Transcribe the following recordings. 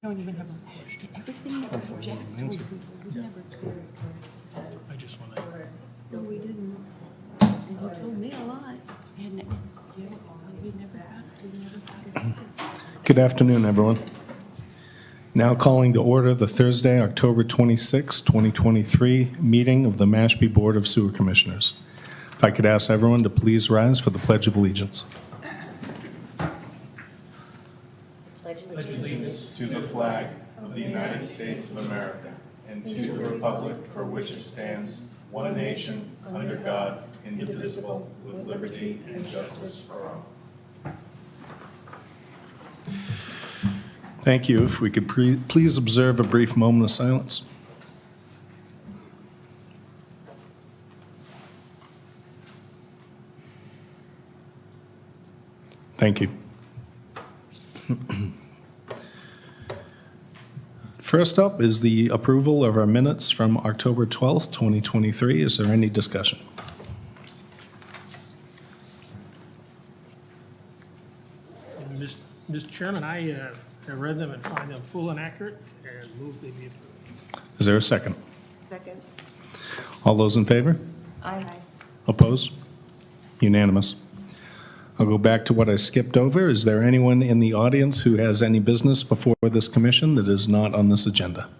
don't even have a, everything that Jack told me, we never cleared. I just want to. No, we didn't. And he told me a lot. And we never got it. Good afternoon, everyone. Now calling to order the Thursday, October 26, 2023 meeting of the Mashpee Board of Sewer Commissioners. If I could ask everyone to please rise for the Pledge of Allegiance. Pledge Allegiance to the flag of the United States of America and to the republic for which it stands, one nation, under God, indivisible, with liberty and justice for all. Thank you. If we could please observe a brief moment of silence. Thank you. First up is the approval of our minutes from October 12th, 2023. Is there any discussion? Mr. Chairman, I read them and find them full and accurate and move they be approved. Is there a second? Second. All those in favor? Aye. Opposed? Unanimous. I'll go back to what I skipped over. Is there anyone in the audience who has any business before this commission that is not on this agenda?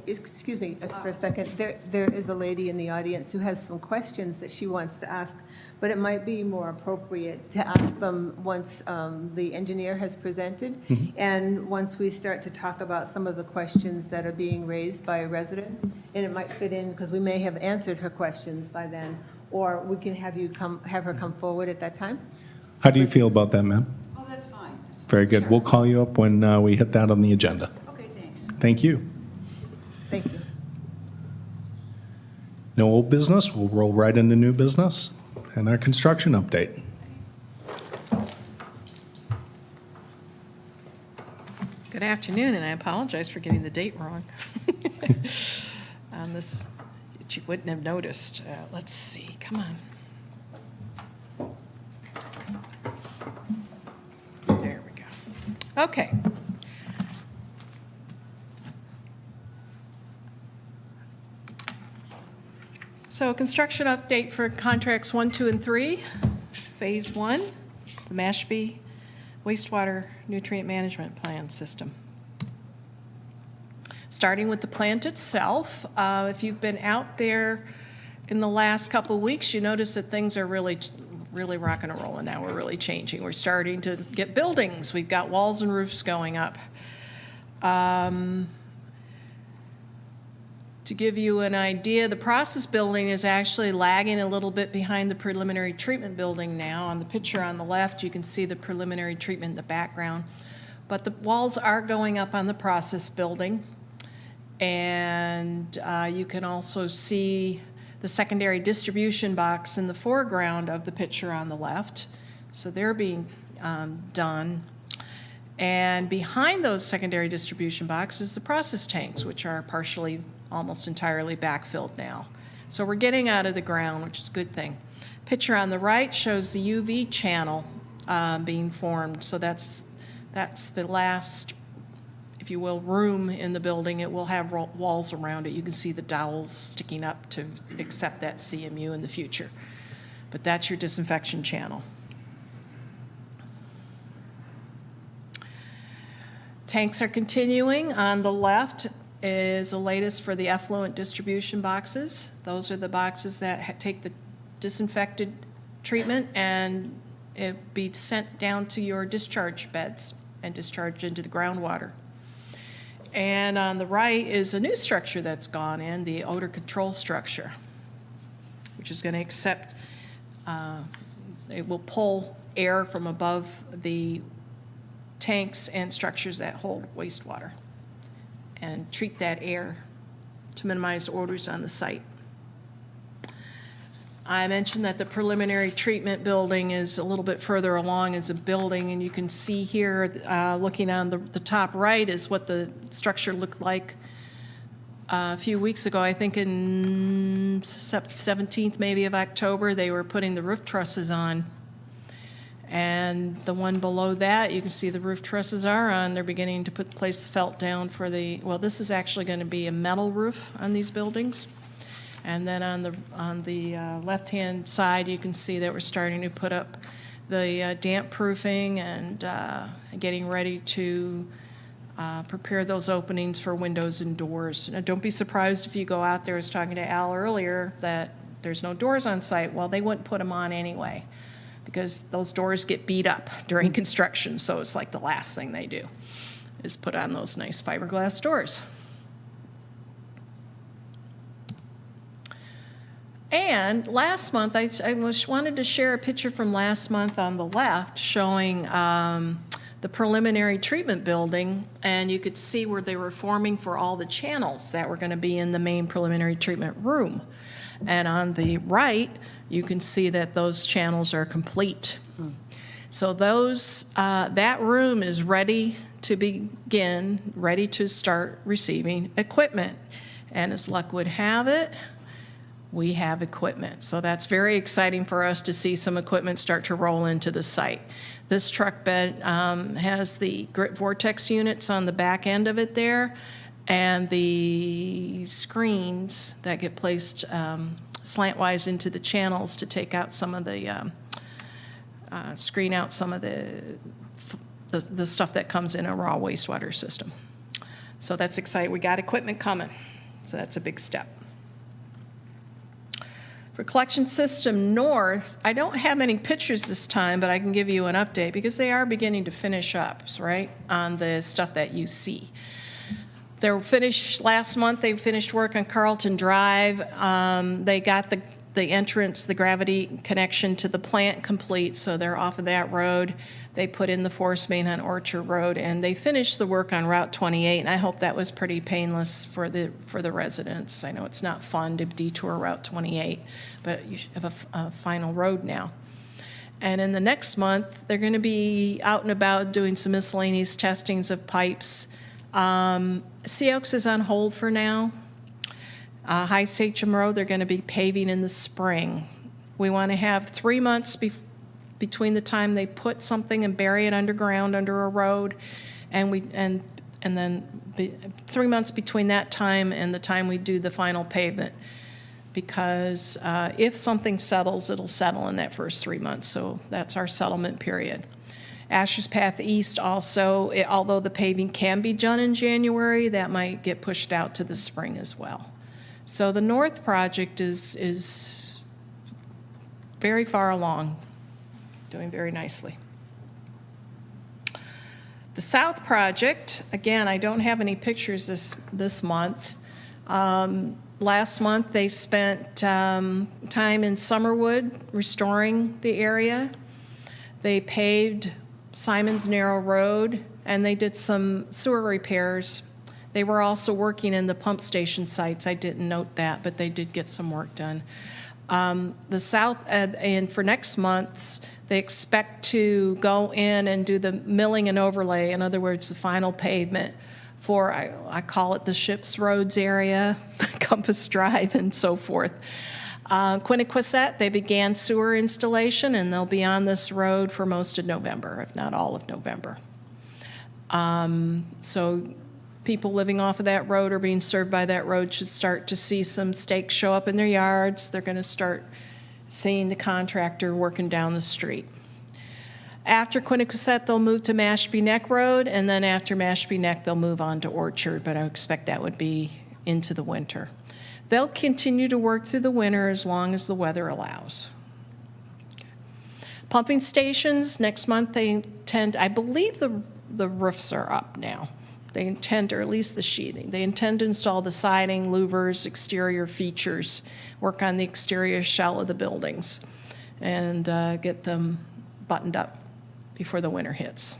Excuse me, just for a second. There is a lady in the audience who has some questions that she wants to ask, but it might be more appropriate to ask them once the engineer has presented, and once we start to talk about some of the questions that are being raised by residents, and it might fit in, because we may have answered her questions by then, or we can have her come forward at that time. How do you feel about that, ma'am? Oh, that's fine. That's fine. Very good. Sure. We'll call you up when we hit that on the agenda. Okay, thanks. Thank you. Thank you. No old business. We'll roll right into new business and our construction update. Good afternoon, and I apologize for getting the date wrong on this, that you wouldn't have noticed. Let's see, come on. There we go. Okay. So construction update for contracts 1, 2, and 3. Phase 1, the Mashpee wastewater nutrient management plan system. Starting with the plant itself, if you've been out there in the last couple of weeks, you notice that things are really rocking and rolling now. We're really changing. We're starting to get buildings. We've got walls and roofs going up. To give you an idea, the process building is actually lagging a little bit behind the preliminary treatment building now. On the picture on the left, you can see the preliminary treatment in the background. But the walls are going up on the process building. And you can also see the secondary distribution box in the foreground of the picture on the left. So they're being done. And behind those secondary distribution boxes, the process tanks, which are partially, almost entirely backfilled now. So we're getting out of the ground, which is a good thing. Picture on the right shows the UV channel being formed. So that's the last, if you will, room in the building. It will have walls around it. You can see the dowels sticking up to accept that CMU in the future. But that's your disinfection channel. Tanks are continuing. On the left is the latest for the effluent distribution boxes. Those are the boxes that take the disinfected treatment and it be sent down to your discharge beds and discharged into the groundwater. And on the right is a new structure that's gone in, the odor control structure, which is going to accept, it will pull air from above the tanks and structures that hold wastewater and treat that air to minimize odors on the site. I mentioned that the preliminary treatment building is a little bit further along as a building, and you can see here, looking on the top right, is what the structure looked like a few weeks ago. I think in 17th maybe of October, they were putting the roof trusses on. And the one below that, you can see the roof trusses are on. They're beginning to place the felt down for well, this is actually going to be a metal roof on these buildings. And then on the left-hand side, you can see that we're starting to put up the damp proofing and getting ready to prepare those openings for windows and doors. Now, don't be surprised if you go out there. I was talking to Al earlier that there's no doors on site. Well, they wouldn't put them on anyway, because those doors get beat up during construction, so it's like the last thing they do is put on those nice fiberglass doors. And last month, I wanted to share a picture from last month on the left showing the preliminary treatment building, and you could see where they were forming for all the channels that were going to be in the main preliminary treatment room. And on the right, you can see that those channels are complete. So that room is ready to begin, ready to start receiving equipment. And as luck would have it, we have equipment. So that's very exciting for us to see some equipment start to roll into the site. This truck bed has the grit vortex units on the back end of it there, and the screens that get placed slantwise into the channels to take out some of the, screen out some of the stuff that comes in a raw wastewater system. So that's exciting. We got equipment coming, so that's a big step. For Collection System North, I don't have any pictures this time, but I can give you an update because they are beginning to finish up, right, on the stuff that you see. They were finished last month. They finished work on Carlton Drive. They got the entrance, the gravity connection to the plant complete, so they're off of that road. They put in the force main on Orchard Road, and they finished the work on Route 28, and I hope that was pretty painless for the residents. I know it's not fun to detour Route 28, but you have a final road now. And in the next month, they're going to be out and about doing some miscellaneous testings of pipes. Sea Oaks is on hold for now. High Sachem Road, they're going to be paving in the spring. We want to have 3 months between the time they put something and bury it underground under a road, and then 3 months between that time and the time we do the final pavement. Because if something settles, it'll settle in that first 3 months. So that's our settlement period. Asher's Path East also, although the paving can be done in January, that might get pushed out to the spring as well. So the North project is very far along, doing very nicely. The South project, again, I don't have any pictures this month. Last month they spent time in Summerwood restoring the area. They paved Simon's Narrow Road, and they did some sewer repairs. They were also working in the pump station sites. I didn't note that, but they did get some work done. The South, and for next month, they expect to go in and do the milling and overlay, in other words, the final pavement for, I call it the Ships Roads area, Compass Drive, and so forth. Quiniquisette, they began sewer installation, and they'll be on this road for most of November, if not all of November. So people living off of that road or being served by that road should start to see some stakes show up in their yards. They're going to start seeing the contractor working down the street. After Quiniquisette, they'll move to Mashpee Neck Road, and then after Mashpee Neck, they'll move on to Orchard, but I expect that would be into the winter. They'll continue to work through the winter as long as the weather allows. Pumping stations, next month they intend, I believe the roofs are up now. They intend, or at least the sheathing, they intend to install the siding, louvers, exterior features, work on the exterior shell of the buildings, and get them buttoned up before the winter hits.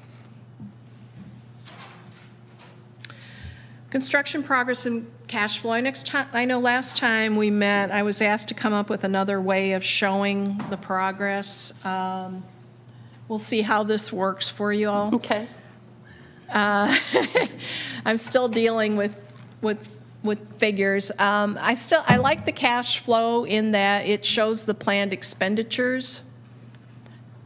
Construction progress and cash flow. Next time, I know last time we met, I was asked to come up with another way of showing the progress. We'll see how this works for you all. Okay. I'm still dealing with figures. I like the cash flow in that it shows the planned expenditures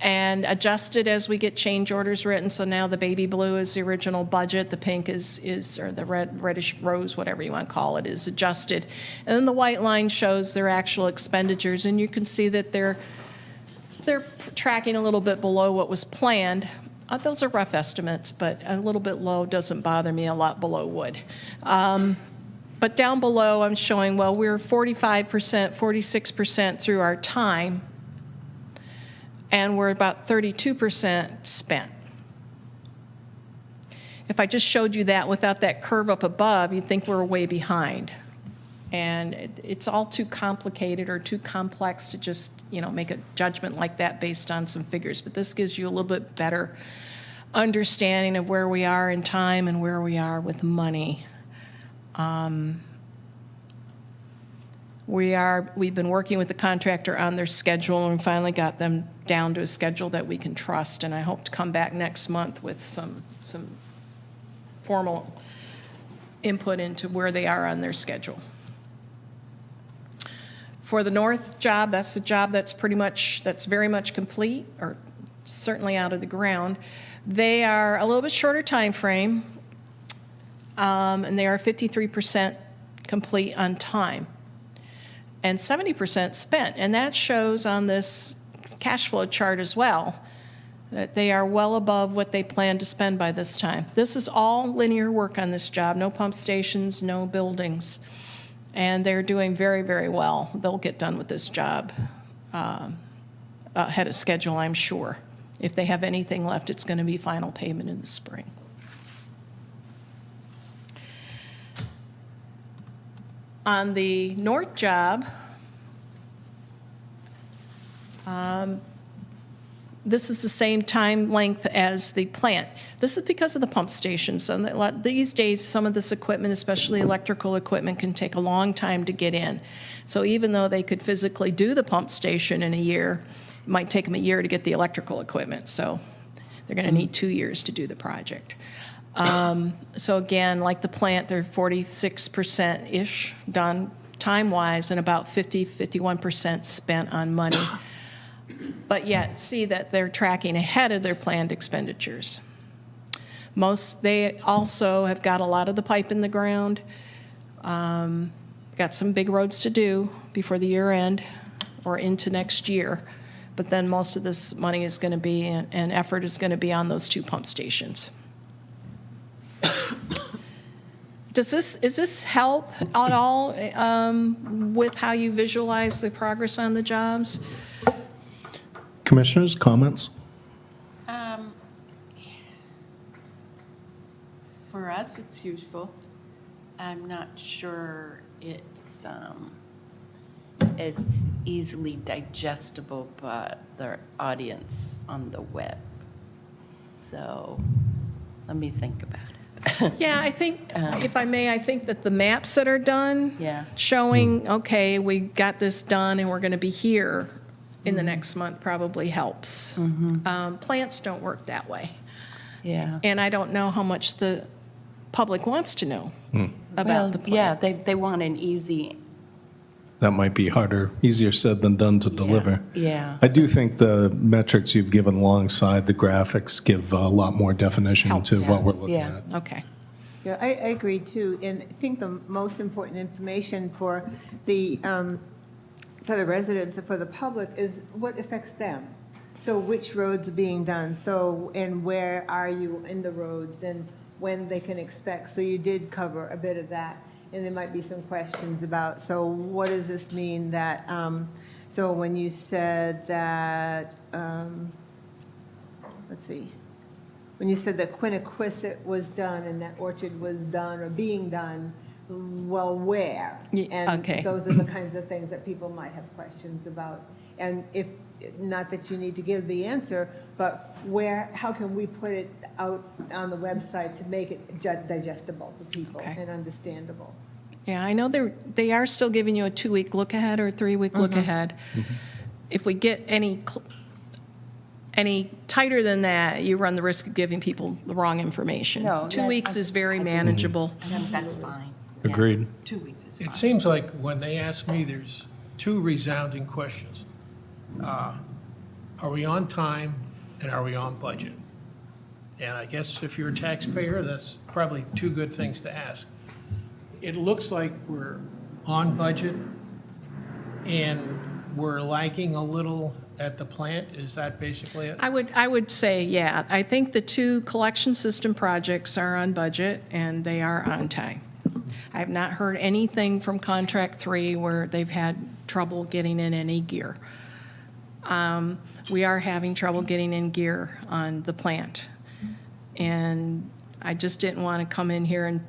and adjusted as we get change orders written. So now the baby blue is the original budget, the pink is or the reddish rose, whatever you want to call it, is adjusted. And then the white line shows their actual expenditures, and you can see that they're tracking a little bit below what was planned. Those are rough estimates, but a little bit low doesn't bother me, a lot below would. But down below, I'm showing, well, we're 45%, 46% through our time, and we're about 32% spent. If I just showed you that without that curve up above, you'd think we're way behind. And it's all too complicated or too complex to just, make a judgment like that based on some figures. But this gives you a little bit better understanding of where we are in time and where we are with money. We've been working with the contractor on their schedule and finally got them down to a schedule that we can trust. And I hope to come back next month with some formal input into where they are on their schedule. For the north job, that's the job that's very much complete, or certainly out of the ground. They are a little bit shorter time frame, and they are 53% complete on time and 70% spent. And that shows on this cash flow chart as well that they are well above what they plan to spend by this time. This is all linear work on this job, no pump stations, no buildings. And they're doing very, very well. They'll get done with this job ahead of schedule, I'm sure. If they have anything left, it's going to be final payment in the spring. On the north job, this is the same time length as the plant. This is because of the pump station. So these days, some of this equipment, especially electrical equipment, can take a long time to get in. So even though they could physically do the pump station in a year, it might take them a year to get the electrical equipment. So they're going to need 2 years to do the project. So again, like the plant, they're 46%-ish done time-wise and about 51% spent on money. But yet see that they're tracking ahead of their planned expenditures. They also have got a lot of the pipe in the ground, got some big roads to do before the year end or into next year. But then most of this money is going to be, and effort is going to be on those 2 pump stations. Is this help at all with how you visualize the progress on the jobs? Commissioners, comments? For us, it's useful. I'm not sure it's as easily digestible by the audience on the web. So let me think about it. Yeah, I think, if I may, I think that the maps that are done, Yeah. showing, okay, we got this done and we're going to be here in the next month probably helps. Plants don't work that way. Yeah. And I don't know how much the public wants to know about the plant. Yeah, they want an easy. That might be easier said than done to deliver. Yeah. I do think the metrics you've given alongside the graphics give a lot more definition Helps. to what we're looking Yeah. at. Okay. Yeah, I agree too. And I think the most important information for the residents and for the public is what affects them. So which roads are being done? So, and where are you in the roads and when they can expect? So you did cover a bit of that. And there might be some questions about, so what does this mean that, so when you said that, let's see, when you said that Quiniquisette was done and that Orchard was done or being done, well, where? Okay. And those are the kinds of things that people might have questions about. And if, not that you need to give the answer, but where, how can we put it out on the website to make it digestible for people Okay. and understandable? Yeah, I know they are still giving you a 2-week look ahead or a 3-week look ahead. If we get any tighter than that, you run the risk of giving people the wrong information. No, 2 weeks is very manageable. That's fine. Agreed. 2 weeks is fine. It seems like when they ask me, there's 2 resounding questions. Are are we on time and are we on budget? And I guess if you're a taxpayer, that's probably two good things to ask. It looks like we're on budget and we're lagging a little at the plant. Is that basically it? I would say, yeah. I think the two collection system projects are on budget and they are on time. I have not heard anything from Contract 3 where they've had trouble getting in any gear. We are having trouble getting in gear on the plant. And I just didn't want to come in here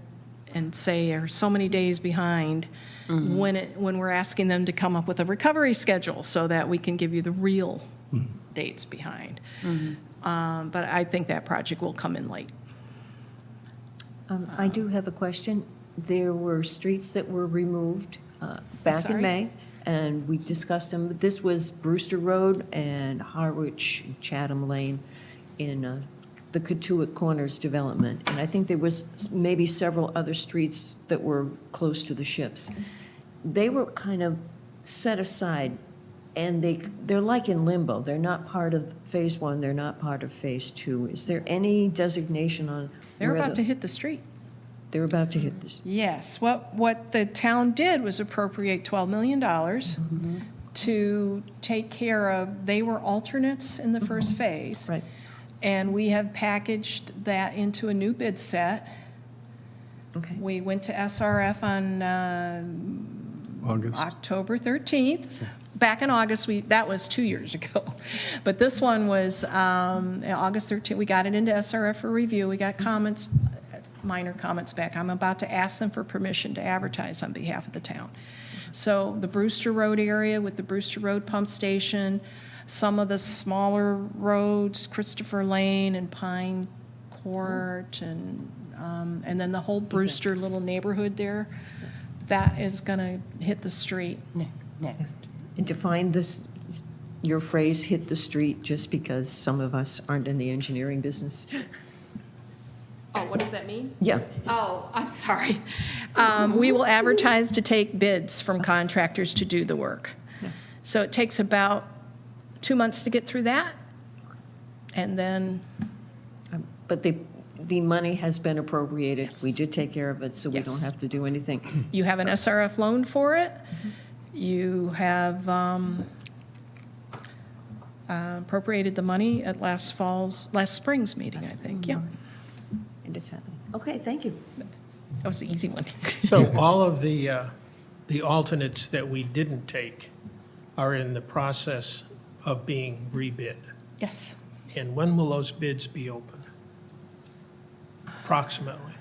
and say are so many days behind when we're asking them to come up with a recovery schedule so that we can give you the real dates behind. But I think that project will come in late. I do have a question. There were streets that were removed back Sorry? in May, and we discussed them. This was Brewster Road and Harwich Chatham Lane in the Katuitt Corners development. And I think there was maybe several other streets that were close to the ships. They were kind of set aside, and they're like in limbo. They're not part of Phase 1, they're not part of Phase 2. Is there any designation on They're where about to hit the street. They're about to hit this? Yes, what the town did was appropriate $12 million to take care of, they were alternates in the first phase. Right. And we have packaged that into a new bid set. Okay. We went to SRF on August. October 13th. Back in August, that was 2 years ago. But this one was August 13th. We got it into SRF for review. We got comments, minor comments back. I'm about to ask them for permission to advertise on behalf of the town. So the Brewster Road area with the Brewster Road pump station, some of the smaller roads, Christopher Lane and Pine Court, and then the whole Brewster little neighborhood there, that is going to hit the street. Next. And define this, your phrase, "hit the street," just because some of us aren't in the engineering business. Oh, what does that mean? Yeah, Oh, I'm sorry. We will advertise to take bids from contractors to do the work. So it takes about 2 months to get through that, and then, but the money has been appropriated. We did take care of it, so we don't Yes. have to do anything. you have an SRF loan for it. You have appropriated the money at last spring's meeting, I think, yeah. And it's happening. Okay, thank you. That was the easy one. So all of the alternates that we didn't take are in the process of being rebid. Yes. And when will those bids be open? Approximately.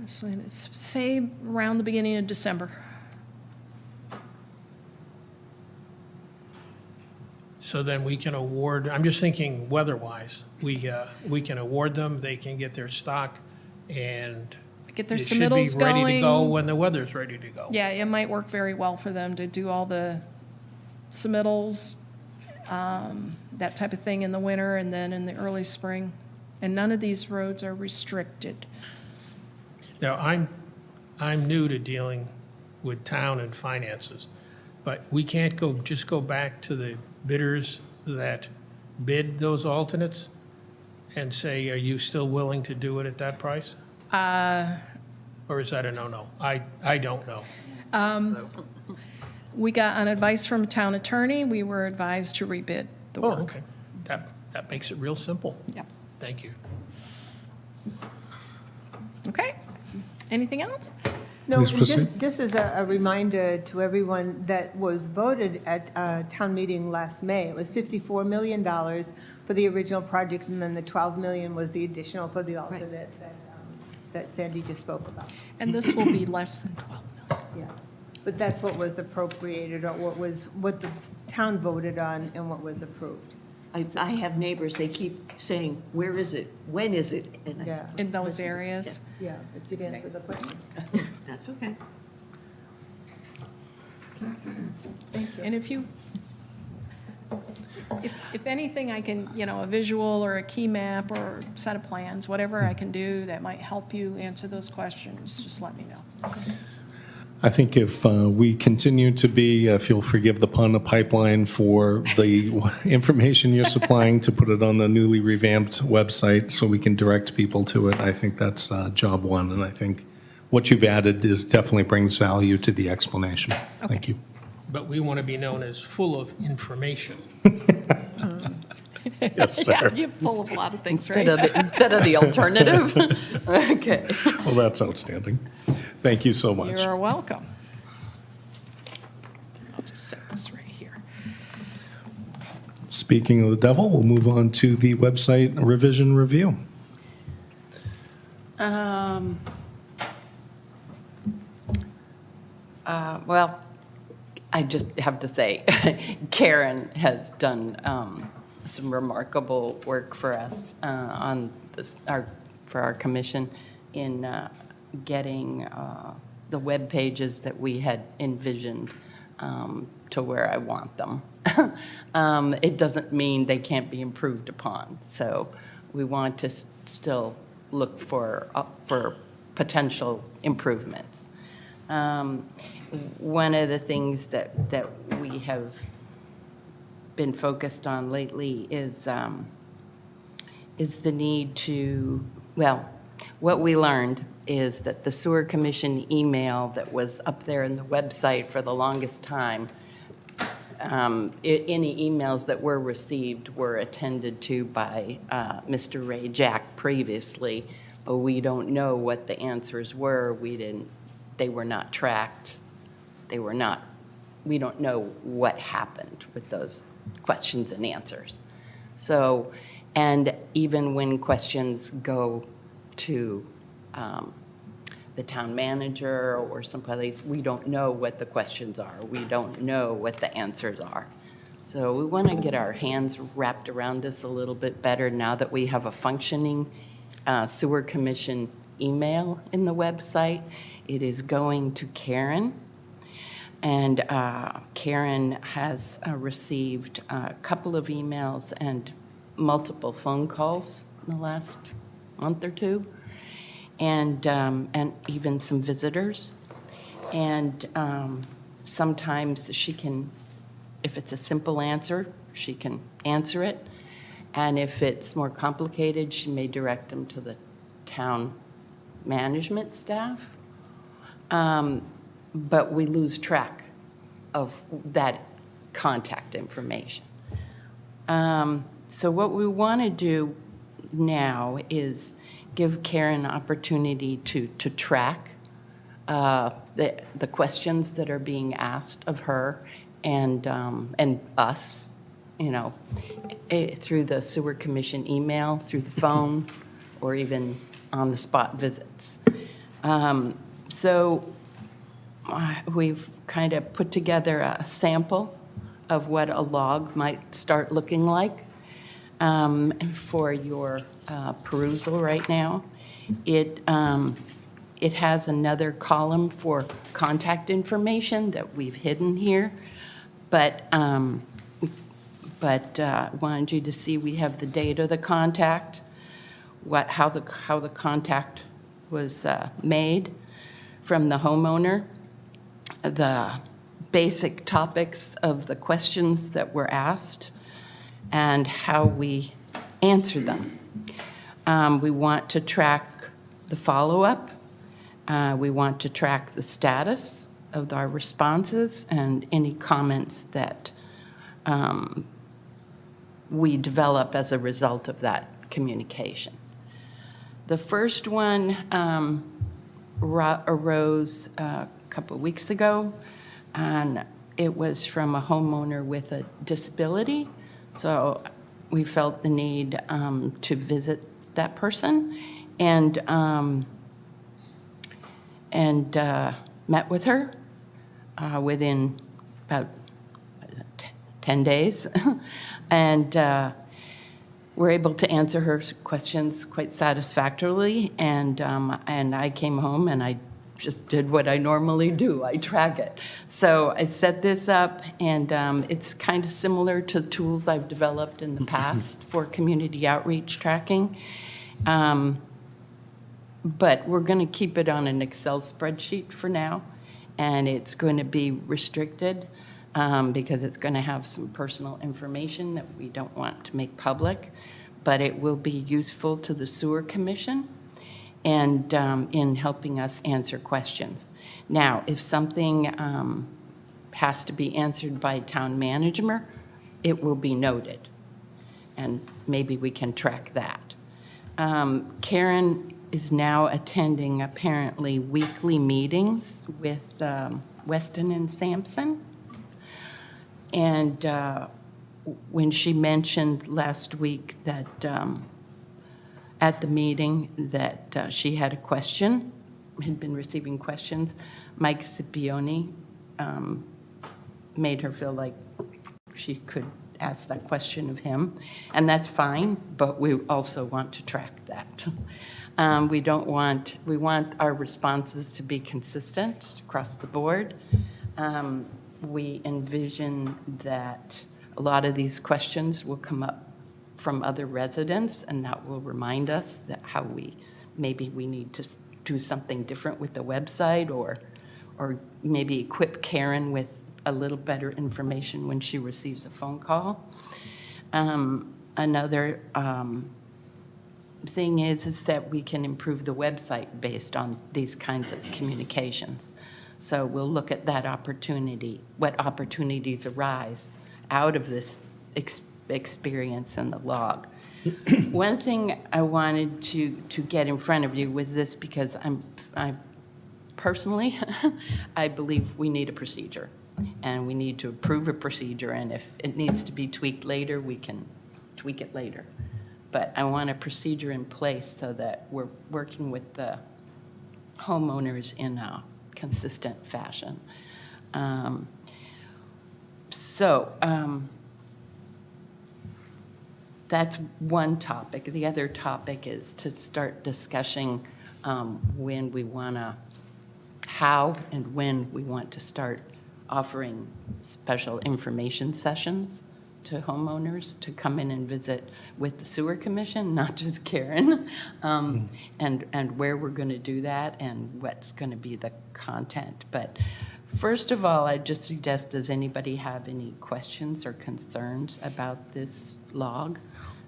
So it's, say, around the beginning of December. So then we can award, I'm just thinking weather-wise, we can award them, they can get their stock, and Get their it should be submittals ready to go going. when the weather's ready to go. Yeah, it might work very well for them to do all the submittals, that type of thing in the winter and then in the early spring. And none of these roads are restricted. Now, I'm new to dealing with town and finances, but we can't just go back to the bidders that bid those alternates and say, are you still willing to do it at that price? Or is that a no-no? I don't know. We got an advice from a town attorney. We were advised to rebid the Oh, work. okay. That makes it real simple. Yep. Thank you. Okay. Anything else? No, Please proceed. just as a reminder to everyone that was voted at town meeting last May, it was $54 million for the original project, and then the 12 million was the additional for the alternate that Sandy just spoke about. And this will be less than 12 million. Yeah, but that's what was appropriated, or what the town voted on and what was approved. I have neighbors, they keep saying, where is it? When is it? And Yeah. In those areas. Yeah, but you've answered the question. that's okay. And if anything, I can, a visual or a key map or set of plans, whatever I can do that might help you answer those questions, just let me know. I think if we continue to be, if you'll forgive the pun, a pipeline for the information you're supplying to put it on the newly revamped website so we can direct people to it, I think that's job one. And I think what you've added definitely brings value to the explanation. Thank you. But we want to be known as full of information. Yes, Yeah, sir. you're full of a lot of things, right? Instead of the alternative? Okay. Well, that's outstanding. Thank you so much. You're welcome. I'll just set this right here. Speaking of the devil, we'll move on to the website revision review. Well, I just have to say, Karen has done some remarkable work for us on this, for our commission in getting the web pages that we had envisioned to where I want them. It doesn't mean they can't be improved upon. So we want to still look for potential improvements. One of the things that we have been focused on lately is the need to, well, what we learned is that the sewer commission email that was up there in the website for the longest time, any emails that were received were attended to by Mr. Ray Jack previously, but we don't know what the answers were. They were not tracked. We don't know what happened with those questions and answers. So, and even when questions go to the town manager or someplace, we don't know what the questions are. We don't know what the answers are. So we want to get our hands wrapped around this a little bit better now that we have a functioning sewer commission email in the website. It is going to Karen. And Karen has received a couple of emails and multiple phone calls in the last month or two, and even some visitors. And sometimes she can, if it's a simple answer, she can answer it. And if it's more complicated, she may direct them to the town management staff. But we lose track of that contact information. So what we want to do now is give Karen an opportunity to track the questions that are being asked of her and us, you know, through the sewer commission email, through the phone, or even on-the-spot visits. So we've kind of put together a sample of what a log might start looking like for your perusal right now. It has another column for contact information that we've hidden here, but wanted you to see we have the date of the contact, how the contact was made from the homeowner, the basic topics of the questions that were asked, and how we answer them. We want to track the follow-up. We want to track the status of our responses and any comments that we develop as a result of that communication. The first one arose a couple of weeks ago, and it was from a homeowner with a disability. So we felt the need to visit that person and met with her within about 10 days. And we're able to answer her questions quite satisfactorily. And I came home and I just did what I normally do. I track it. So I set this up, and it's kind of similar to tools I've developed in the past for community outreach tracking. But we're going to keep it on an Excel spreadsheet for now. and it's going to be restricted because it's going to have some personal information that we don't want to make public, but it will be useful to the Sewer Commission and in helping us answer questions. Now, if something has to be answered by town manager, it will be noted, and maybe we can track that. Karen is now attending apparently weekly meetings with Weston and Sampson. And when she mentioned last week that at the meeting that she had a question, had been receiving questions, Mike Scipione made her feel like she could ask that question of him, and that's fine, but we also want to track that. We want our responses to be consistent across the board. We envision that a lot of these questions will come up from other residents, and that will remind us that maybe we need to do something different with the website, or maybe equip Karen with a little better information when she receives a phone call. Another thing is that we can improve the website based on these kinds of communications. So we'll look at that opportunity, what opportunities arise out of this experience in the log. One thing I wanted to get in front of you was this, because I personally, I believe we need a procedure, and we need to approve a procedure, and if it needs to be tweaked later, we can tweak it later. But I want a procedure in place so that we're working with the homeowners in a consistent fashion. That's one topic. The other topic is to start discussing when we want to, how and when we want to start offering special information sessions to homeowners to come in and visit with the Sewer Commission, not just Karen, and where we're going to do that and what's going to be the content. But first of all, I just suggest, does anybody have any questions or concerns about this log?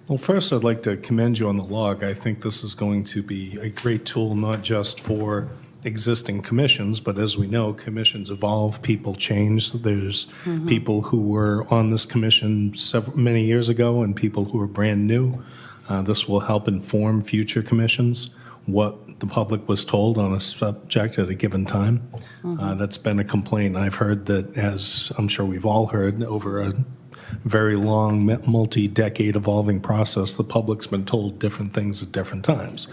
Well, first, I'd like to commend you on the log. I think this is going to be a great tool, not just for existing commissions, but as we know, commissions evolve, people change. There's people who were on this commission many years ago and people who are brand new. This will help inform future commissions what the public was told on a subject at a given time. That's been a complaint I've heard, that, as I'm sure we've all heard, over a very long, multi-decade evolving process, the public's been told different things at different times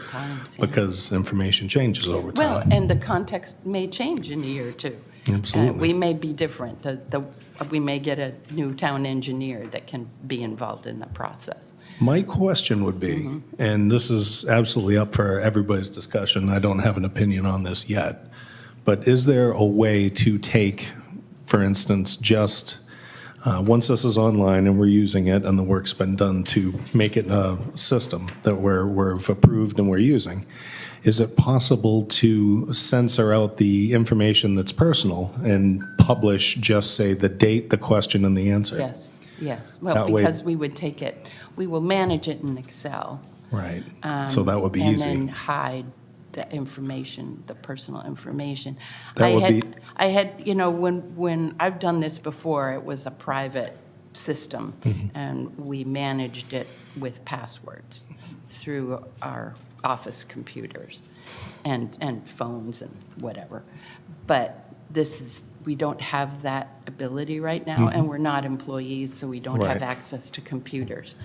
because information changes over time. Well, and the context may change in a year or two. Absolutely. We may be different. We may get a new town engineer that can be involved in the process. My question would be, and this is absolutely up for everybody's discussion, I don't have an opinion on this yet, but is there a way to take, for instance, just once this is online and we're using it and the work's been done to make it a system that we've approved and we're using, is it possible to censor out the information that's personal and publish just, say, the date, the question, and the answer? Yes, yes. That Well, way- because we would take it, we will manage it in Excel. Right. So that would be And easy. then hide the information, the personal information. That would be- I had, when I've done this before, it was a private system, and we managed it with passwords through our office computers and phones and whatever. But we don't have that ability right now, and we're not employees, so we don't have Right. access to computers.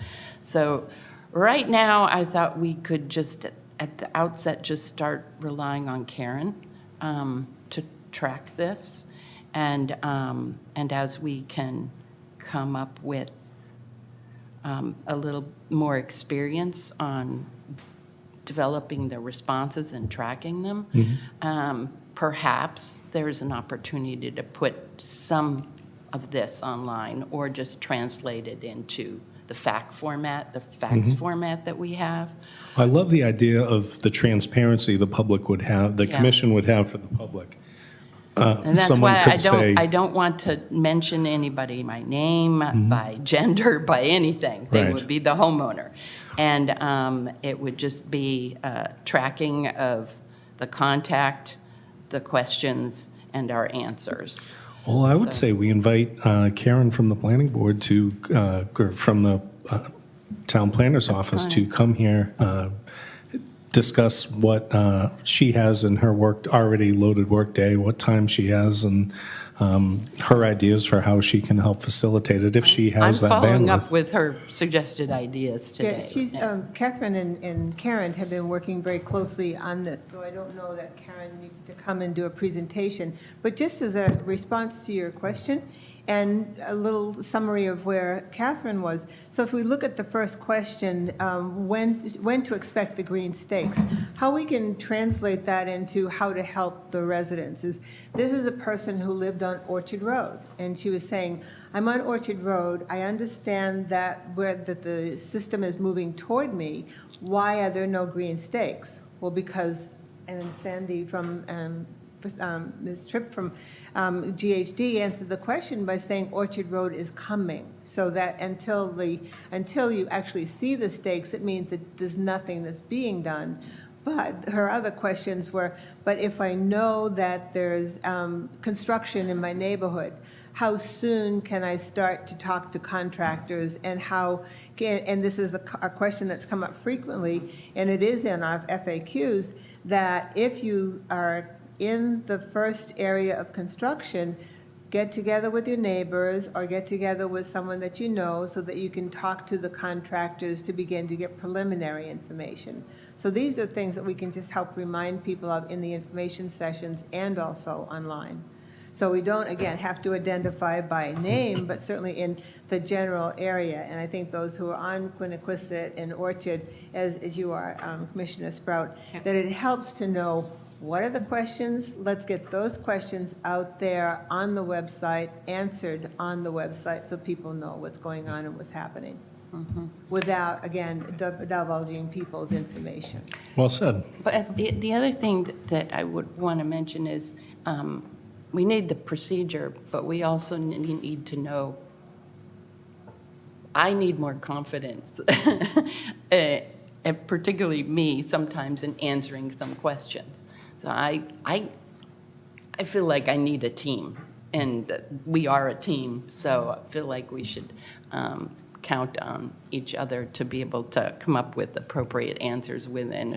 So right now, I thought we could just, at the outset, just start relying on Karen to track this. And as we can come up with a little more experience on developing the responses and tracking them, perhaps there's an opportunity to put some of this online or just translate it into the fax format that we have. I love the idea of the transparency the public would have, the Yeah. commission would have for the public. And that's someone why could say- I don't want to mention anybody by name, by gender, by anything. They Right. would be the homeowner. And it would just be tracking of the contact, the questions, and our answers. Well, I would So- say we invite Karen from the planning board to, or from the town planner's office to come here, discuss what she has in her already loaded workday, what time she has, and her ideas for how she can help facilitate it if she has that I'm following up bandwidth. with her suggested ideas Yeah, today. she's, Catherine and Karen have been working very closely on this, so I don't know that Karen needs to come and do a presentation. But just as a response to your question, and a little summary of where Catherine was. So if we look at the first question, when to expect the green stakes, how we can translate that into how to help the residents is, this is a person who lived on Orchard Road, and she was saying, I'm on Orchard Road, I understand that that the system is moving toward me, why are there no green stakes? Well, because, and Sandy from Ms. Tripp from GHD answered the question by saying Orchard Road is coming, so that until you actually see the stakes, it means that there's nothing that's being done. But her other questions were, but if I know that there's construction in my neighborhood, how soon can I start to talk to contractors, and and this is a question that's come up frequently, and it is in our FAQs, that if you are in the first area of construction, get together with your neighbors or get together with someone that you know so that you can talk to the contractors to begin to get preliminary information. So these are things that we can just help remind people of in the information sessions and also online. So we don't, again, have to identify by name, but certainly in the general area. And I think those who are on Quiniquisette and Orchard, as you are, Commissioner Sprout, that it helps to know what are the questions. Let's get those questions out there on the website, answered on the website, so people know what's going on and what's happening. Without, again, divulging people's information. Well said. But the other thing that I would want to mention is, we need the procedure, but we also need to know, I need more confidence, and particularly me sometimes in answering some questions. So I feel like I need a team, and we are a team, so I feel like we should count on each other to be able to come up with appropriate answers within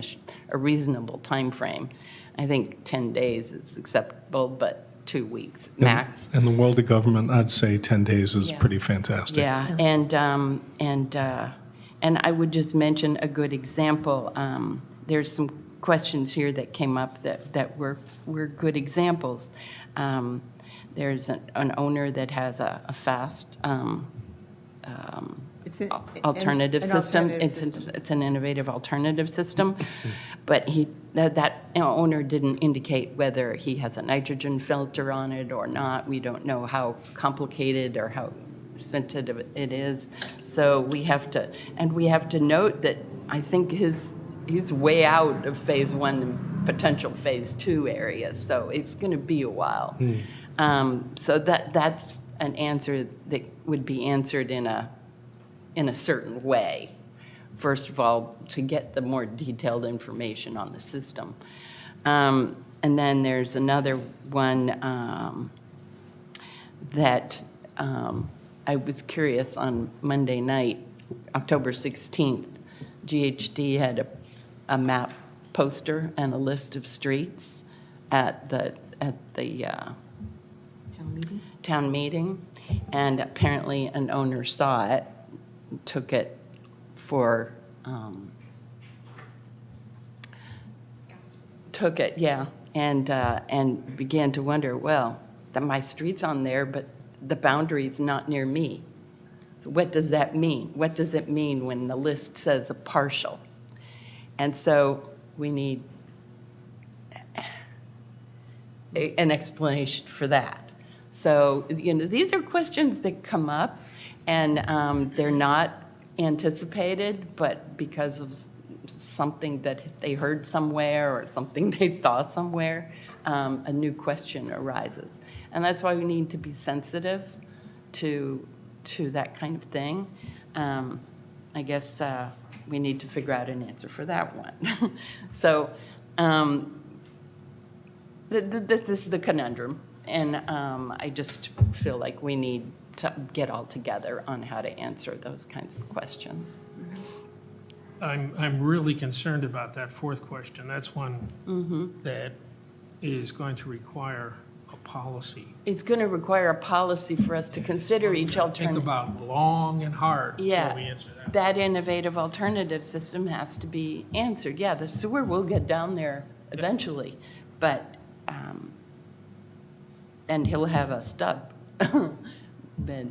a reasonable time frame. I think 10 days is acceptable, but 2 weeks max. In the world of government, I'd say 10 days is Yeah. pretty fantastic. Yeah, and I would just mention a good example. There's some questions here that came up that were good examples. There's an owner that has a fast It's an alternative system. alternative system. It's an innovative alternative system, but that owner didn't indicate whether he has a nitrogen filter on it or not. We don't know how complicated or how sensitive it is. So we have to note that I think he's way out of phase 1 and potential phase 2 areas. So it's going to be a while. So that's an answer that would be answered in a certain way. First of all, to get the more detailed information on the system. And then there's another one that I was curious on Monday night, October 16th, GHD had a map poster and a list of streets at the town meeting, and apparently an owner saw it, took it for, and began to wonder, well, my street's on there, but the boundary's not near me. So what does that mean? What does it mean when the list says a partial? And so we need an explanation for that. So, these are questions that come up, and they're not anticipated, but because of something that they heard somewhere or something they saw somewhere, a new question arises. And that's why we need to be sensitive to that kind of thing. I guess we need to figure out an answer for that one. So this is the conundrum, and I just feel like we need to get all together on how to answer those kinds of questions. I'm really concerned about that fourth question. That's one that is going to require a policy. It's going to require a policy for us to consider each Think alternative. about long and hard before Yeah, we answer that. that innovative alternative system has to be answered. Yeah, the sewer will get down there eventually, but, and he'll have a stub. But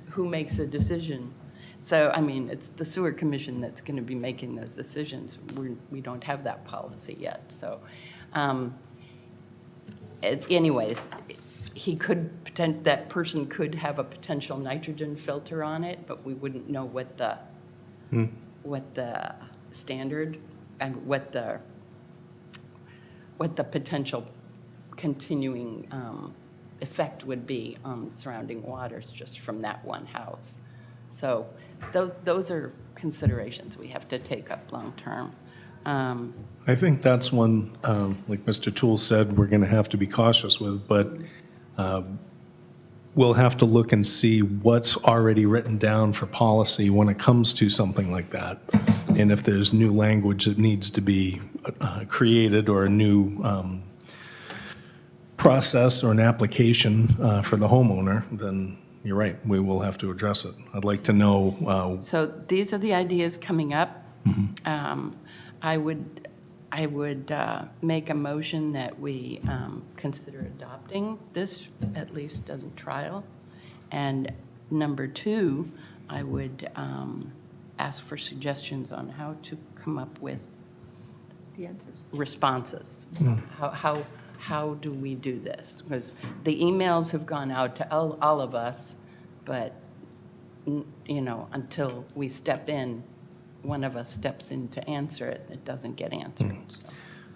who makes a decision? So, I mean, it's the sewer commission that's going to be making those decisions. We don't have that policy yet, so. Anyways, that person could have a potential nitrogen filter on it, but we wouldn't know what the standard, and what the potential continuing effect would be on the surrounding waters just from that one house. So those are considerations we have to take up long-term. I think that's one, like Mr. Toole said, we're going to have to be cautious with, but we'll have to look and see what's already written down for policy when it comes to something like that. And if there's new language that needs to be created, or a new process or an application for the homeowner, then you're right, we will have to address it. I'd like to know. So these are the ideas coming up. I would make a motion that we consider adopting this, at least as a trial. And number two, I would ask for suggestions on how to come up with The answers. responses. How do we do this? Because the emails have gone out to all of us, but, until we step in, one of us steps in to answer it, it doesn't get answered. So.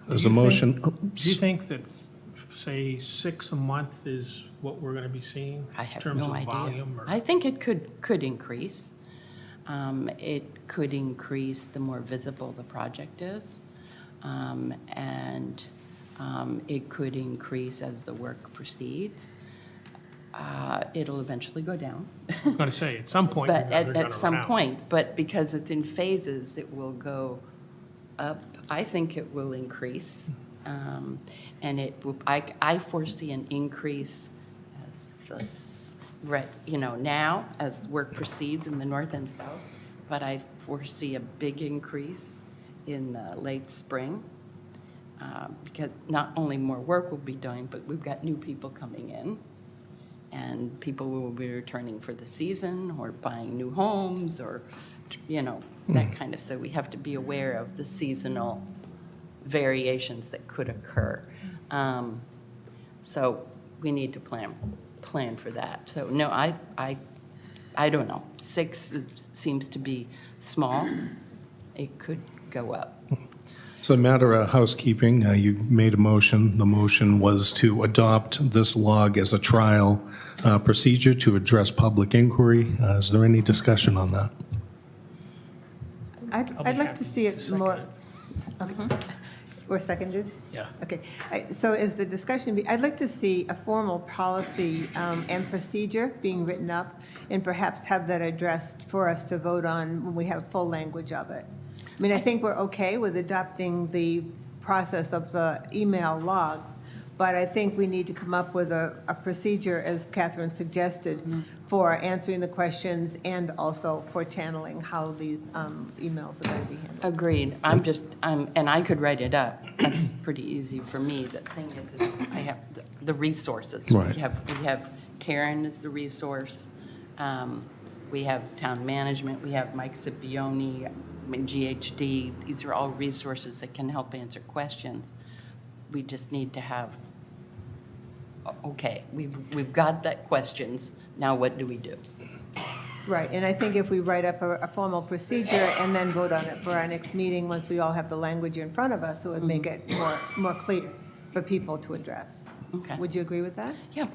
There's a motion. Do you think that, say, 6 a month is what we're going to be seeing? I have in terms no of idea. volume? Or? I think it could increase. It could increase the more visible the project is. And it could increase as the work proceeds. It'll eventually go down. I was going to say, at some point, But they're gonna at some run out. point, but because it's in phases, it will go up. I think it will increase. And I foresee an increase as now, as work proceeds in the north and south. But I foresee a big increase in the late spring. Because not only more work will be done, but we've got new people coming in. And people will be returning for the season, or buying new homes, or, that kind of, so we have to be aware of the seasonal variations that could occur. So we need to plan for that. So, no, I don't know. 6 seems to be small. It could go up. It's a matter of housekeeping. You made a motion. The motion was to adopt this log as a trial procedure to address public inquiry. Is there any discussion on that? I'd like to see it second more. it. Okay. Or seconded? Yeah. Okay, so is the discussion, I'd like to see a formal policy and procedure being written up, and perhaps have that addressed for us to vote on when we have full language of it. I mean, I think we're okay with adopting the process of the email logs, but I think we need to come up with a procedure, as Catherine suggested, for answering the questions and also for channeling how these emails are going to be handled. Agreed. And I could write it up. That's pretty easy for me. The thing is I have the resources. Right. We have Karen as the resource. We have town management. We have Mike Scipione, GHD. These are all resources that can help answer questions. We just need to have, okay, we've got that questions. Now what do we do? Right, and I think if we write up a formal procedure and then vote on it for our next meeting, once we all have the language in front of us, it would make it more clear for people to address. Okay. Would you agree with that? Yeah.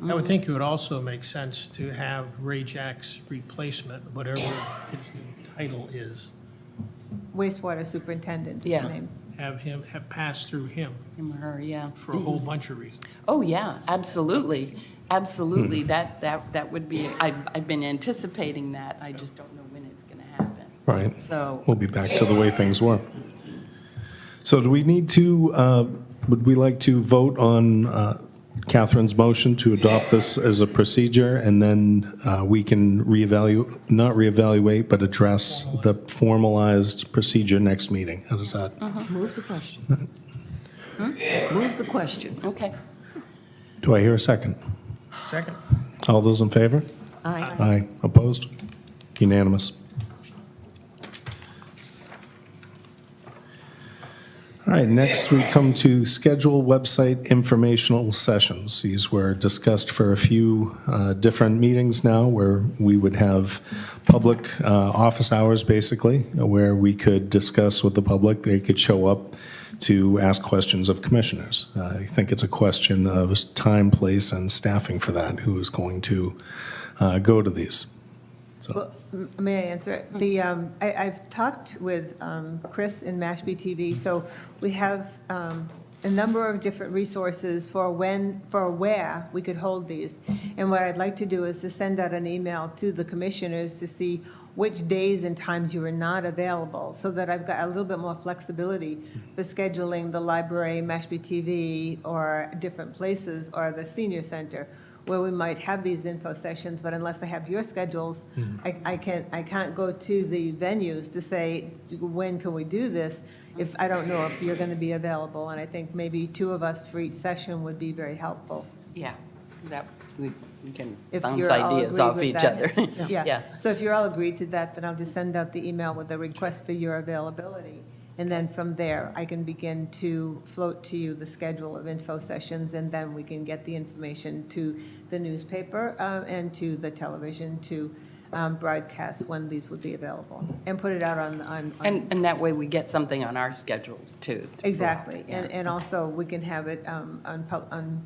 I would think it would also make sense to have Ray Jack's replacement, whatever his new title is, Wastewater superintendent is the Yeah. name. have passed through him Him or her, yeah. for a whole bunch of reasons. Oh, yeah, absolutely. Absolutely. That would be, I've been anticipating that. I just don't know when it's going to happen. Right. So, We'll be back to the way things were. So do we need to, would we like to vote on Catherine's motion to adopt this as a procedure, and then we can reevaluate, not reevaluate, but address the formalized procedure next meeting? How does that? Move the question. Move the question. okay. Do I hear a second? Second. All those in favor? Aye. Aye. Opposed? Unanimous. All right, next we come to schedule website informational sessions. These were discussed for a few different meetings now, where we would have public office hours, basically, where we could discuss with the public. They could show up to ask questions of commissioners. I think it's a question of time, place, and staffing for that, who is going to go to these. So, Well, may I answer it? I've talked with Chris in Mashpee TV, so we have a number of different resources for where we could hold these. And what I'd like to do is to send out an email to the commissioners to see which days and times you are not available, so that I've got a little bit more flexibility for scheduling the library, Mashpee TV, or different places, or the senior center, where we might have these info sessions, but unless I have your schedules, I can't go to the venues to say, when can we do this, if I don't know if you're going to be available. And I think maybe two of us for each session would be very helpful. Yeah, that, we can If bounce you're all ideas agreed off with each that. other. Yeah, Yeah. so if you're all agreed to that, then I'll just send out the email with a request for your availability. And then from there, I can begin to float to you the schedule of info sessions, and then we can get the information to the newspaper and to the television to broadcast when these would be available, and put it out on. And that way we get something on our schedules too. Exactly, Yeah. and also we can have it on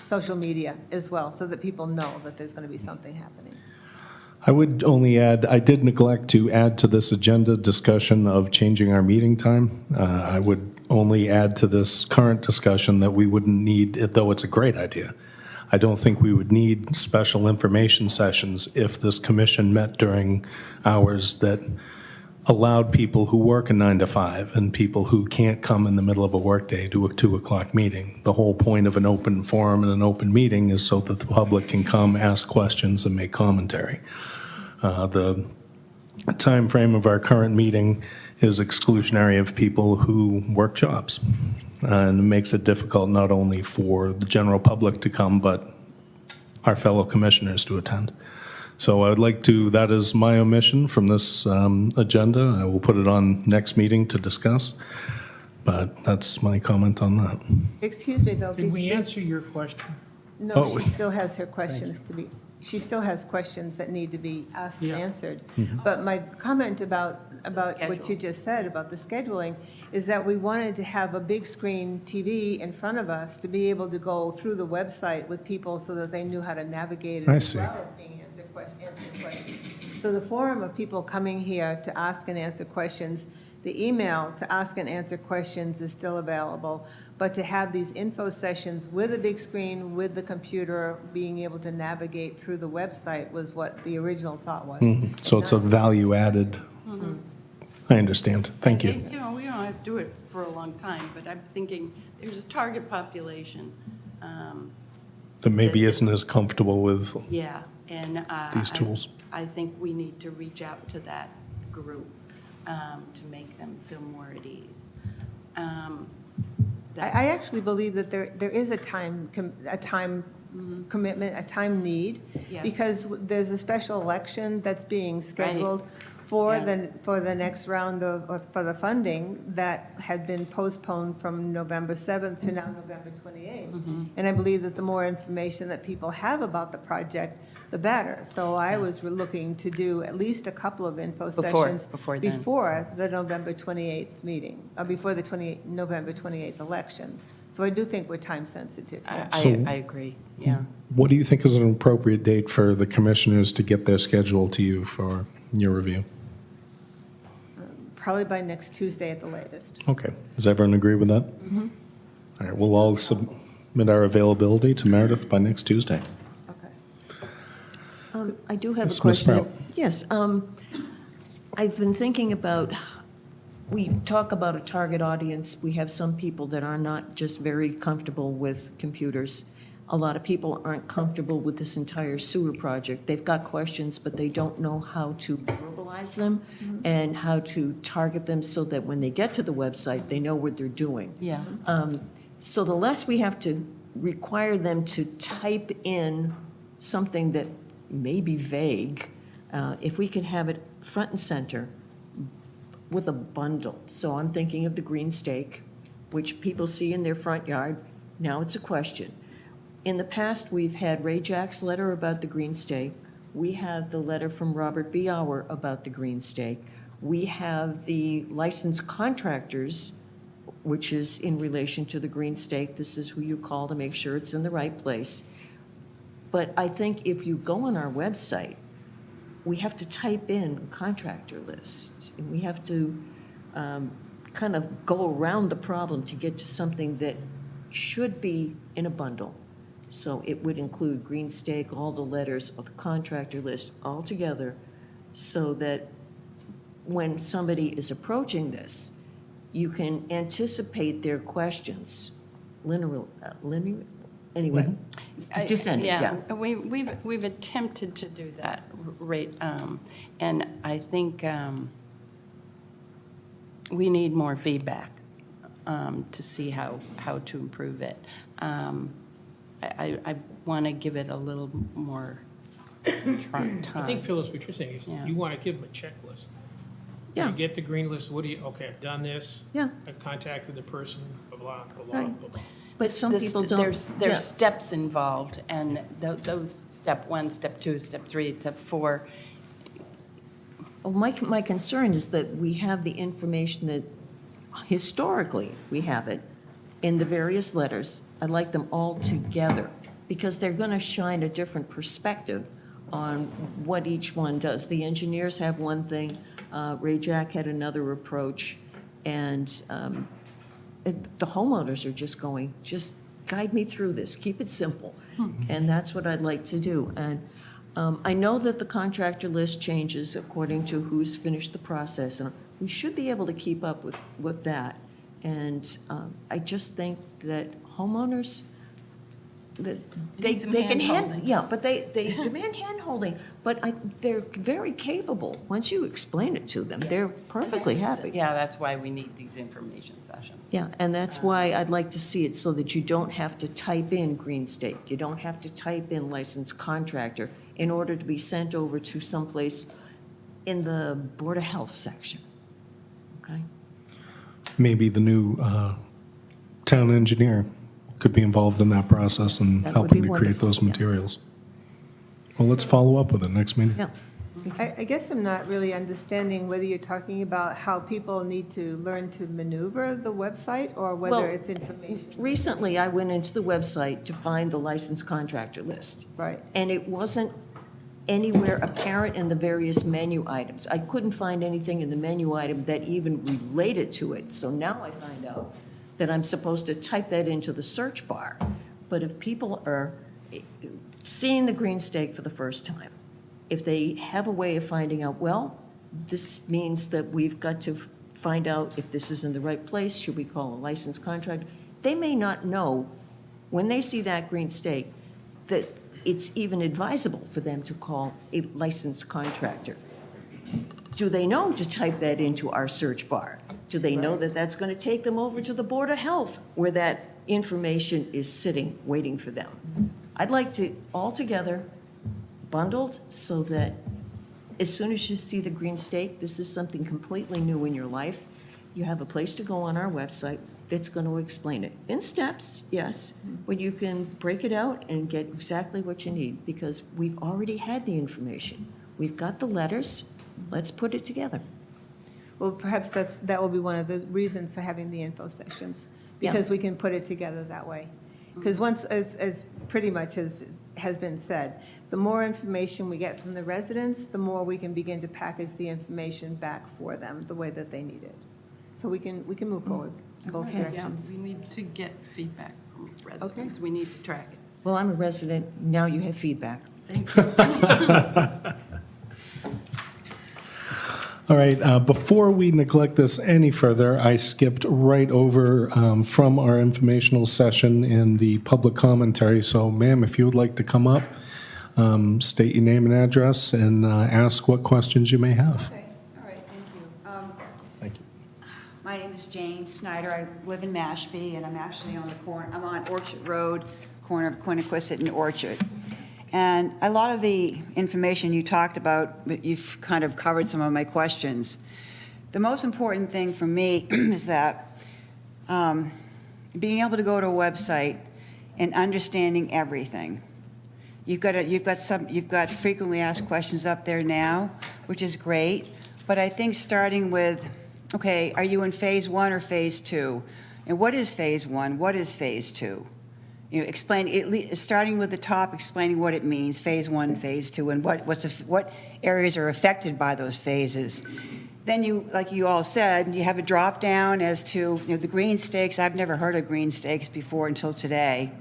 social media as well, so that people know that there's going to be something happening. I would only add, I did neglect to add to this agenda discussion of changing our meeting time. I would only add to this current discussion that we wouldn't need, though it's a great idea, I don't think we would need special information sessions if this commission met during hours that allowed people who work a 9 to 5 and people who can't come in the middle of a workday to a 2 o'clock meeting. The whole point of an open forum and an open meeting is so that the public can come, ask questions, and make commentary. The time frame of our current meeting is exclusionary of people who work jobs. And it makes it difficult not only for the general public to come, but our fellow commissioners to attend. So I would like to, that is my omission from this agenda. I will put it on next meeting to discuss, but that's my comment on that. Excuse me, though. Did we answer your question? No, Oh. she still has her questions to be, she still has questions that need to be asked and Yeah. answered. But my comment about what you schedule. just said about the scheduling is that we wanted to have a big screen TV in front of us to be able to go through the website with people so that they knew how to navigate it. I as see. well as being answering questions. So the forum of people coming here to ask and answer questions, the email to ask and answer questions is still available, but to have these info sessions with a big screen, with the computer, being able to navigate through the website was what the original thought was. So it's a value added. I understand. Thank you. And, you know, we don't have to do it for a long time, but I'm thinking there's a target population. That maybe isn't as comfortable with, Yeah, and These tools. I think we need to reach out to that group to make them feel more at ease. I actually believe that there is a time commitment, a time need, Yeah. because there's a special election that's being scheduled for Yeah. the next round for the funding that had been postponed from November 7th to now November 28th. And I believe that the more information that people have about the project, the better. So I was looking to do at least a couple of info Before- sessions. before then. Before the November 28th meeting, before the November 28th election. So I do think we're time sensitive here. I agree, yeah. What do you think is an appropriate date for the commissioners to get their schedule to you for your review? Probably by next Tuesday at the latest. Okay. Does everyone agree with that? All right, we'll all submit our availability to Meredith by next Tuesday. I do have a Yes, Ms. question. Sprout. Yes, I've been thinking about, we talk about a target audience. We have some people that are not just very comfortable with computers. A lot of people aren't comfortable with this entire sewer project. They've got questions, but they don't know how to verbalize them and how to target them so that when they get to the website, they know what they're doing. Yeah. So the less we have to require them to type in something that may be vague, if we could have it front and center with a bundle. So I'm thinking of the green stake, which people see in their front yard. Now it's a question. In the past, we've had Ray Jack's letter about the green stake. We have the letter from Robert B. Auer about the green stake. We have the licensed contractors, which is in relation to the green stake. This is who you call to make sure it's in the right place. But I think if you go on our website, we have to type in contractor list. And we have to kind of go around the problem to get to something that should be in a bundle. So it would include green stake, all the letters of the contractor list all together, so that when somebody is approaching this, you can anticipate their questions. Linear, anyway, descending, yeah. We've attempted to do that, right, and I think we need more feedback to see how to improve it. I want to give it a little more time. I think, Phyllis, what you're saying is Yeah. you want to give them a checklist. Yeah. You get the green list, what do you, okay, I've done this. Yeah. I've contacted the person, blah, blah, blah, blah, Right. blah, blah. But some people don't. There's yeah. steps involved, and those step 1, step 2, step 3, step 4. Well, my concern is that we have the information that historically we have it in the various letters. I'd like them all together because they're going to shine a different perspective on what each one does. The engineers have one thing, Ray Jack had another approach, and the homeowners are just going, just guide me through this, keep it simple. And that's what I'd like to do. And I know that the contractor list changes according to who's finished the process, and we should be able to keep up with that. And I just think that homeowners, that they Need some can hand-holding. yeah, but they demand hand-holding, but they're very capable. Once you explain it to them, they're perfectly happy. Yeah, that's why we need these information sessions. Yeah, and that's why I'd like to see it so that you don't have to type in green stake. You don't have to type in licensed contractor in order to be sent over to someplace in the Board of Health section. Okay? Maybe the new town engineer could be involved in that process and That would helping be to create those wonderful, yeah. materials. Well, let's follow up with it next meeting. Yeah. I guess I'm not really understanding whether you're talking about how people need to learn to maneuver the website or Well, whether it's information. Recently, I went into the website to find the licensed contractor list. Right. And it wasn't anywhere apparent in the various menu items. I couldn't find anything in the menu item that even related to it. So now I find out that I'm supposed to type that into the search bar. But if people are seeing the green stake for the first time, if they have a way of finding out, well, this means that we've got to find out if this is in the right place, should we call a licensed contractor? They may not know, when they see that green stake, that it's even advisable for them to call a licensed contractor. Do they know to type that into our search bar? Do they know that that's going to take them over to the Board of Health, where that information is sitting, waiting for them? I'd like to, all together, bundled, so that as soon as you see the green stake, this is something completely new in your life, You have a place to go on our website that's going to explain it. In steps, yes, but you can break it out and get exactly what you need, because we've already had the information. We've got the letters, let's put it together. Well, perhaps that will be one of the reasons for having the info sessions, because we can put it together that way. Because once, as pretty much has been said, the more information we get from the residents, the more we can begin to package the information back for them the way that they need it. So we can move forward in both Okay. Yeah, directions. we need to get feedback from residents. We need to track it. Well, I'm a resident, now you have feedback. All right, before we neglect this any further, I skipped right over from our informational session in the public commentary. So ma'am, if you would like to come up, state your name and address, and ask what questions you may have. Okay, all right, thank you. Thank you. My name is Jane Snyder. I live in Mashpee, and I'm actually on the corner, I'm on Orchard Road, corner of Quiniquisette and Orchard. And a lot of the information you talked about, you've kind of covered some of my questions. The most important thing for me is that being able to go to a website and understanding everything. You've got frequently asked questions up there now, which is great. But I think starting with, okay, are you in phase 1 or phase 2? And what is phase 1? What is phase 2? You know, starting with the top, explaining what it means, phase 1, phase 2, and what areas are affected by those phases. Then you, like you all said, you have a drop down as to the green stakes. I've never heard of green stakes before until today.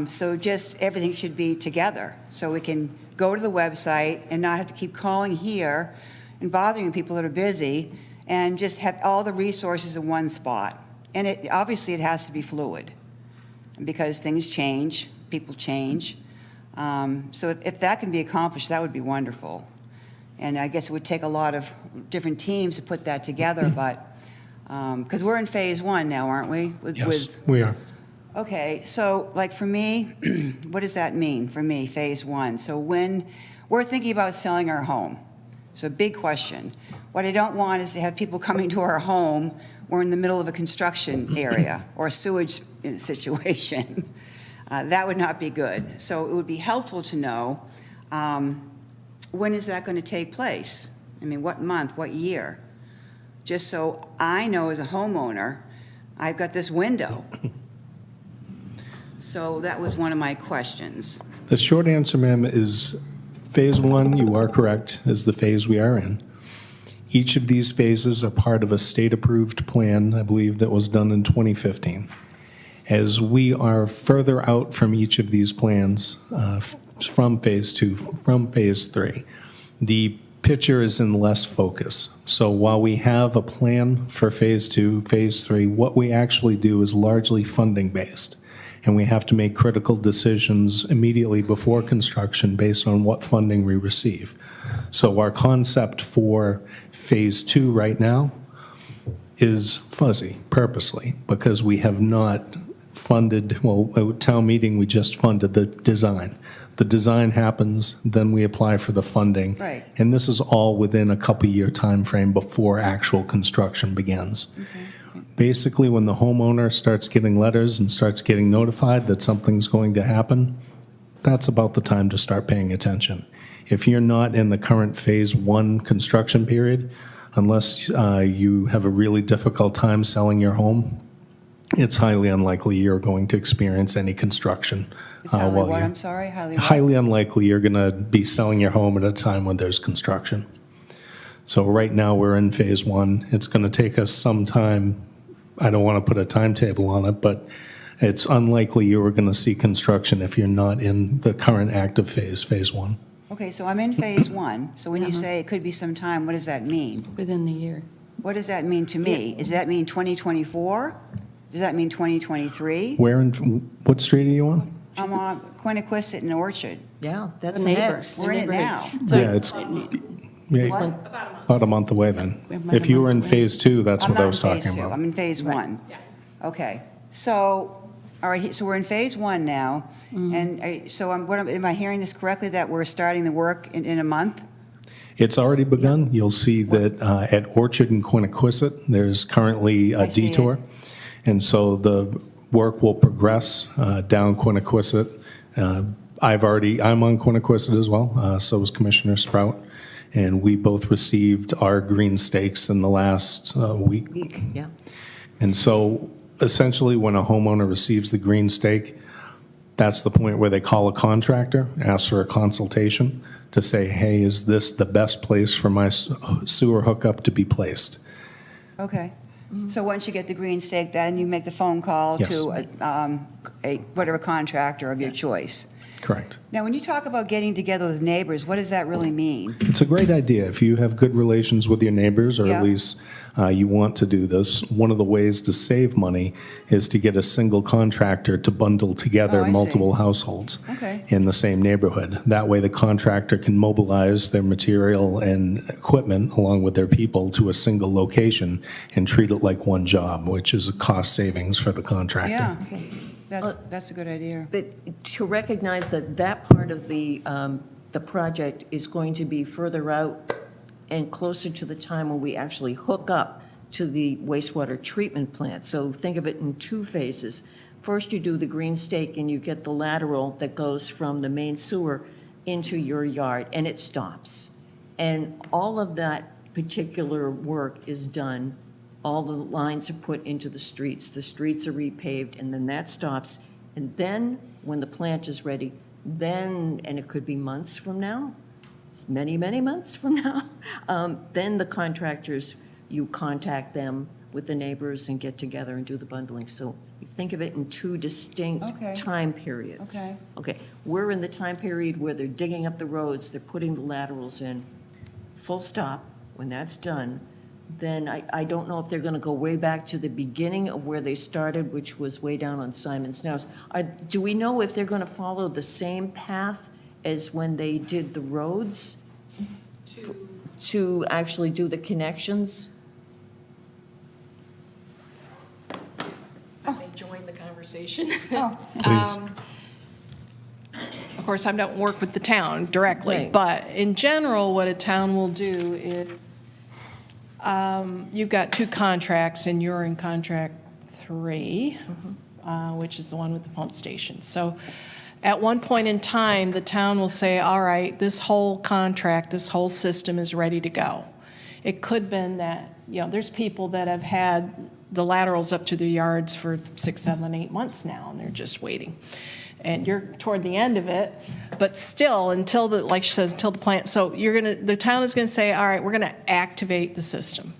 So just everything should be together, so we can go to the website and not have to keep calling here and bothering people that are busy, and just have all the resources in one spot. And obviously it has to be fluid, because things change, people change. So if that can be accomplished, that would be wonderful. And I guess it would take a lot of different teams to put that together, but, because we're in phase 1 now, aren't we? Yes, we are. Okay, so like for me, what does that mean for me, phase 1? So when we're thinking about selling our home, so big question. What I don't want is to have people coming to our home, we're in the middle of a construction area or a sewage situation. That would not be good. So it would be helpful to know, when is that going to take place? I mean, what month, what year? Just so I know as a homeowner, I've got this window. So that was one of my questions. The short answer, ma'am, is phase 1, you are correct, is the phase we are in. Each of these phases are part of a state-approved plan, I believe, that was done in 2015. As we are further out from each of these plans, from phase 2, from phase 3, the picture is in less focus. So while we have a plan for phase 2, phase 3, what we actually do is largely funding-based. And we have to make critical decisions immediately before construction based on what funding we receive. So our concept for phase 2 right now is fuzzy purposely, because we have not funded, well, at town meeting, we just funded the design. The design happens, then we apply for the funding. Right. And this is all within a couple-year time frame before actual construction begins. Basically, when the homeowner starts getting letters and starts getting notified that something's going to happen, that's about the time to start paying attention. If you're not in the current phase 1 construction period, unless you have a really difficult time selling your home, it's highly unlikely you're going to experience any construction. It's highly what, I'm sorry? Highly unlikely you're going to be selling your home at a time when there's construction. So right now, we're in phase 1. It's going to take us some time. I don't want to put a timetable on it, but it's unlikely you are going to see construction if you're not in the current active phase, phase 1. Okay, so I'm in phase 1. So when you say it could be some time, what does that mean? Within the year. What does that mean to me? Does that mean 2024? Does that mean 2023? Where in, what street are you on? I'm on Quiniquisette and Orchard. Yeah, that's The neighbor. next. We're in it now. Yeah, it's about a month away then. If you were in phase 2, that's I'm what I not was in talking phase 2. about. I'm in phase 1. Okay, so, all right, so we're in phase 1 now, and so am I hearing this correctly, that we're starting the work in a month? It's already begun. You'll see that at Orchard and Quiniquisette, there's currently a I see it. detour. And so the work will progress down Quiniquisette. I'm on Quiniquisette as well, so is Commissioner Sprout. And we both received our green stakes in the last week. Yeah. And so essentially, when a homeowner receives the green stake, that's the point where they call a contractor, ask for a consultation to say, hey, is this the best place for my sewer hookup to be placed? Okay. So once you get the green stake, then you make the phone call Yes. to whatever contractor of your choice. Correct. Now, when you talk about getting together with neighbors, what does that really mean? It's a great idea. If you have good relations with your neighbors, or Yeah. at least you want to do this, one of the ways to save money is to get a single contractor to bundle together Oh, I see. multiple households Okay. in the same neighborhood. That way, the contractor can mobilize their material and equipment along with their people to a single location and treat it like one job, which is a cost savings for the contractor. Yeah, that's a good idea. But to recognize that that part of the project is going to be further out and closer to the time when we actually hook up to the wastewater treatment plant. So think of it in two phases. First, you do the green stake and you get the lateral that goes from the main sewer into your yard, and it stops. And all of that particular work is done. All the lines are put into the streets are repaved, and then that stops. And then, when the plant is ready, then, and it could be months from now, it's many, many months from now, then the contractors, you contact them with the neighbors and get together and do the bundling. So you think of it in two distinct Okay. time periods. Okay. Okay, we're in the time period where they're digging up the roads, they're putting the laterals in, full stop. When that's done, then I don't know if they're going to go way back to the beginning of where they started, which was way down on Simon's Nose. Do we know if they're going to follow the same path as when they did the roads to actually do the connections? I may join the conversation. Please. Of course, I don't work with the town directly, Right. but in general, what a town will do is, you've got two contracts, and you're in contract 3, which is the one with the pump station. So at one point in time, the town will say, all right, this whole contract, this whole system is ready to go. It could have been that, there's people that have had the laterals up to their yards for 6, 7, 8 months now, and they're just waiting. And you're toward the end of it, but still, until the, like she says, until the plant, so the town is gonna say, all right, we're gonna activate the system.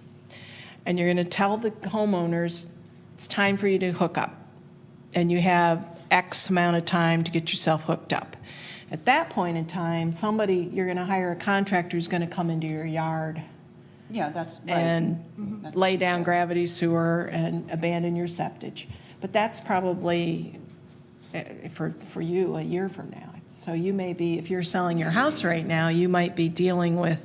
And you're gonna tell the homeowners, it's time for you to hook up. And you have X amount of time to get yourself hooked up. At that point in time, you're gonna hire a contractor who's gonna come into your yard Yeah, that's right. and That's lay what she down said. gravity sewer and abandon your septic. But that's probably, for you, a year from now. So you may be, if you're selling your house right now, you might be dealing with,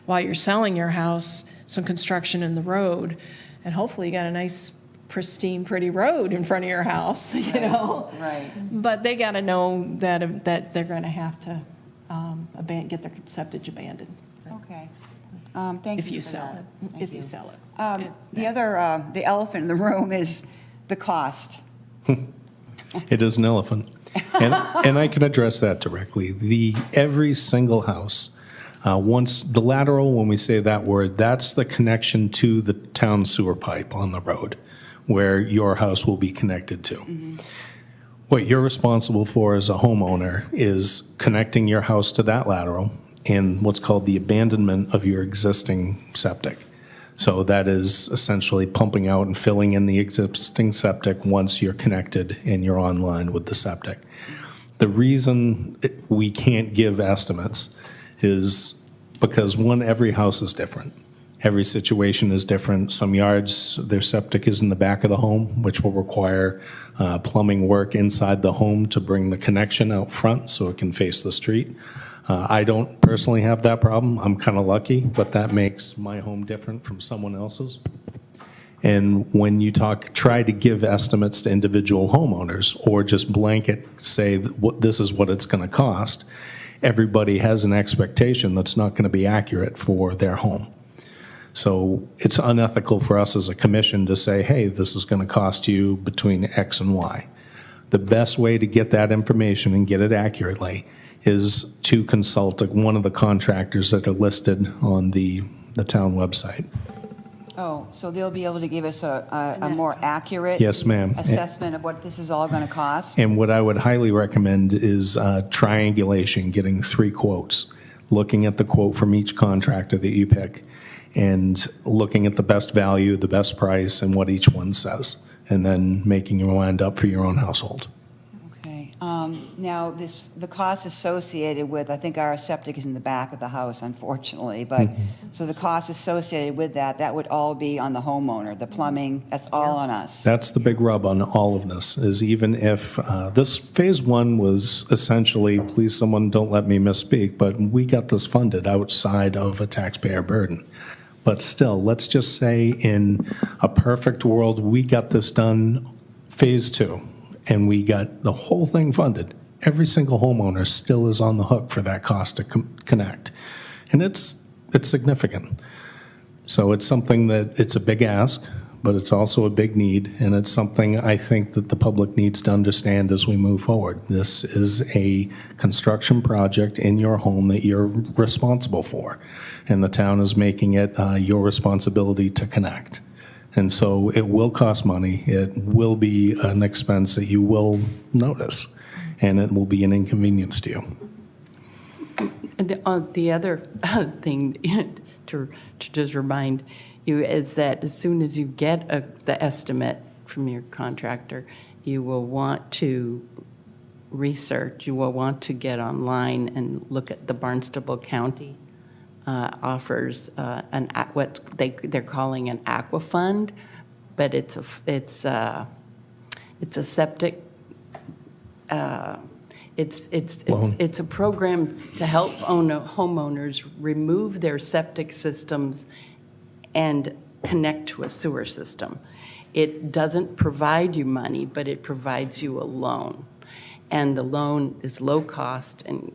while you're selling your house, some construction in the road, and hopefully you got a nice, pristine, pretty road in front of your house, Right. But they got to know that they're going to have to get their septic abandoned Okay. Thank if you you for sell that. it. Thank If you sell it. The other, the elephant in the room is the cost. It is an elephant. And I can address that directly. Every single house, once the lateral, when we say that word, that's the connection to the town sewer pipe on the road where your house will be connected to. What you're responsible for as a homeowner is connecting your house to that lateral and what's called the abandonment of your existing septic. So that is essentially pumping out and filling in the existing septic once you're connected and you're online with the septic. The reason we can't give estimates is because, one, every house is different. Every situation is different. Some yards, their septic is in the back of the home, which will require plumbing work inside the home to bring the connection out front so it can face the street. I don't personally have that problem. I'm kind of lucky, but that makes my home different from someone else's. And when you try to give estimates to individual homeowners or just blanket say this is what it's going to cost, everybody has an expectation that's not going to be accurate for their home. So it's unethical for us as a commission to say, hey, this is going to cost you between X and Y. The best way to get that information and get it accurately is to consult one of the contractors that are listed on the town website. Oh, so they'll be able to give us a more accurate Yes, ma'am. assessment of what this is all going to cost? And what I would highly recommend is triangulation, getting 3 quotes, looking at the quote from each contractor that you pick, and looking at the best value, the best price, and what each one says, and then making your mind up for your own household. Okay. Now, the cost associated with, I think our septic is in the back of the house, unfortunately, but, so the cost associated with that would all be on the homeowner, the plumbing, that's all on us. That's the big rub on all of this, is even if this phase 1 was essentially, please someone don't let me misspeak, but we got this funded outside of a taxpayer burden. But still, let's just say in a perfect world, we got this done phase 2, and we got the whole thing funded. Every single homeowner still is on the hook for that cost to connect. And it's significant. So it's something that, it's a big ask, but it's also a big need, and it's something I think that the public needs to understand as we move forward. This is a construction project in your home that you're responsible for, and the town is making it your responsibility to connect. And so it will cost money, it will be an expense that you will notice, and it will be an inconvenience to you. The other thing to just remind you is that as soon as you get the estimate from your contractor, you will want to research, you will want to get online and look at the Barnstable County offers what they're calling an aqua fund, but it's a septic. It's a program to help homeowners remove their septic systems and connect to a sewer system. It doesn't provide you money, but it provides you a loan. And the loan is low cost and,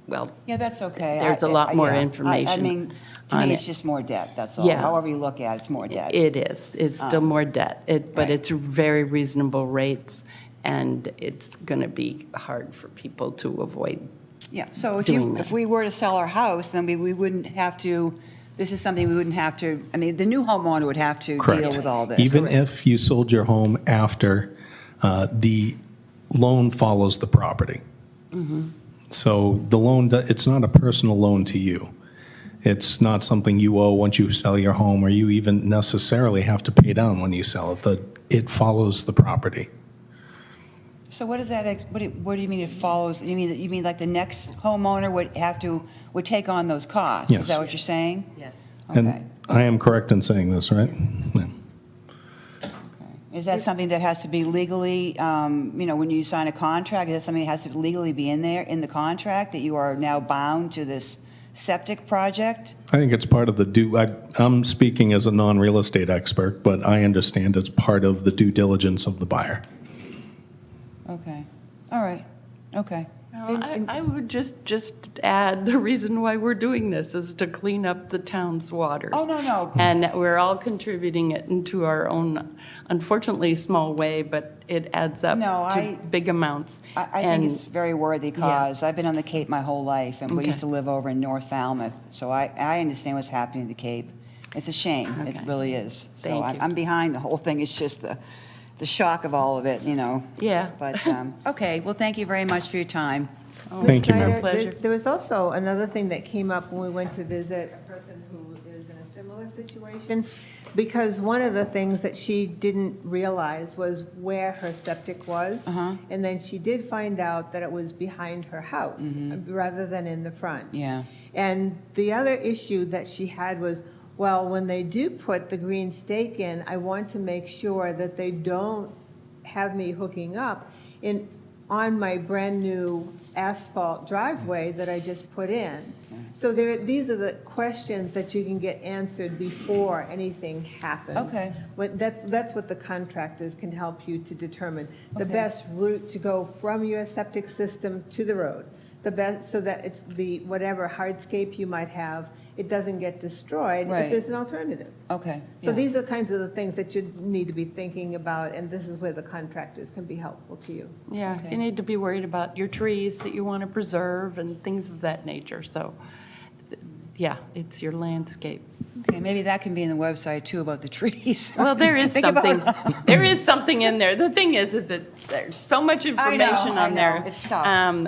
well, Yeah, that's okay. There's a lot more yeah. information I mean, to on me, it's it. just more debt, that's all. Yeah. However you look at it, it's more debt. It is. It's still more debt, but right. it's very reasonable rates, and it's going to be hard for people to avoid. Yeah, so doing that. if we were to sell our house, then we wouldn't have to, this is something we wouldn't have to, I mean, the new homeowner would have to deal Correct. with all this. Even if you sold your home after, the loan follows the property. So the loan, it's not a personal loan to you. It's not something you owe once you sell your home, or you even necessarily have to pay down when you sell it. It follows the property. So what does that, what do you mean it follows? You mean like the next homeowner would take on those costs? Yes. Is that what you're saying? Yes. Okay. And I am correct in saying this, right? Yeah. Is that something that has to be legally, when you sign a contract, is that something that has to legally be in there, in the contract, that you are now bound to this septic project? I think it's part of the I'm speaking as a non-real estate expert, but I understand it's part of the due diligence of the buyer. Okay, all right, okay. I would just add, the reason why we're doing this is to clean up the town's waters. Oh, no. And we're all contributing it into our own, unfortunately, small way, but it adds up No, to big amounts. I think it's a very worthy cause. I've been on the Cape my whole life, and we used to live over in North Falmouth, so I understand what's happening in the Cape. It's a shame, it Okay. really is. So Thank you. I'm behind the whole thing, it's just the shock of all of it, Yeah. But, okay, well, thank you very much for your time. Thank you, ma'am. Snyder, Pleasure. there was also another thing that came up when we went to visit a person who is in a similar situation, because one of the things that she didn't realize was where her septic was. And then she did find out that it was behind her house rather than in the front. Yeah. And the other issue that she had was, well, when they do put the green stake in, I want to make sure that they don't have me hooking up on my brand-new asphalt driveway that I just put in. So these are the questions that you can get answered before anything happens. Okay. That's what the contractors can help you to determine. The Okay. best route to go from your septic system to the road, the best, so that it's the, whatever hardscape you might have, it doesn't get destroyed Right. if there's an alternative. Okay. So yeah. these are the kinds of the things that you need to be thinking about, and this is where the contractors can be helpful to you. Yeah, Okay. you need to be worried about your trees that you want to preserve and things of that nature. So, yeah, it's your landscape. Okay, maybe that can be in the website too about the trees. Well, there is Think about- something, there is something in there. The thing is that there's so much information I on know. there. It's tough.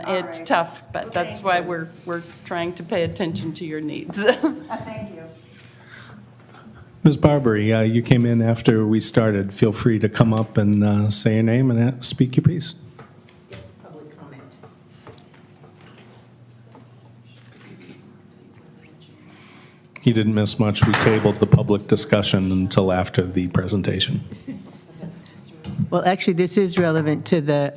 It's right. tough, but that's Thank why you. we're trying to pay attention to your needs. Thank you. Ms. Barbary, you came in after we started. Feel free to come up and say your name and speak your piece. Public comment. You didn't miss much. We tabled the public discussion until after the presentation. Well, actually, this is relevant to the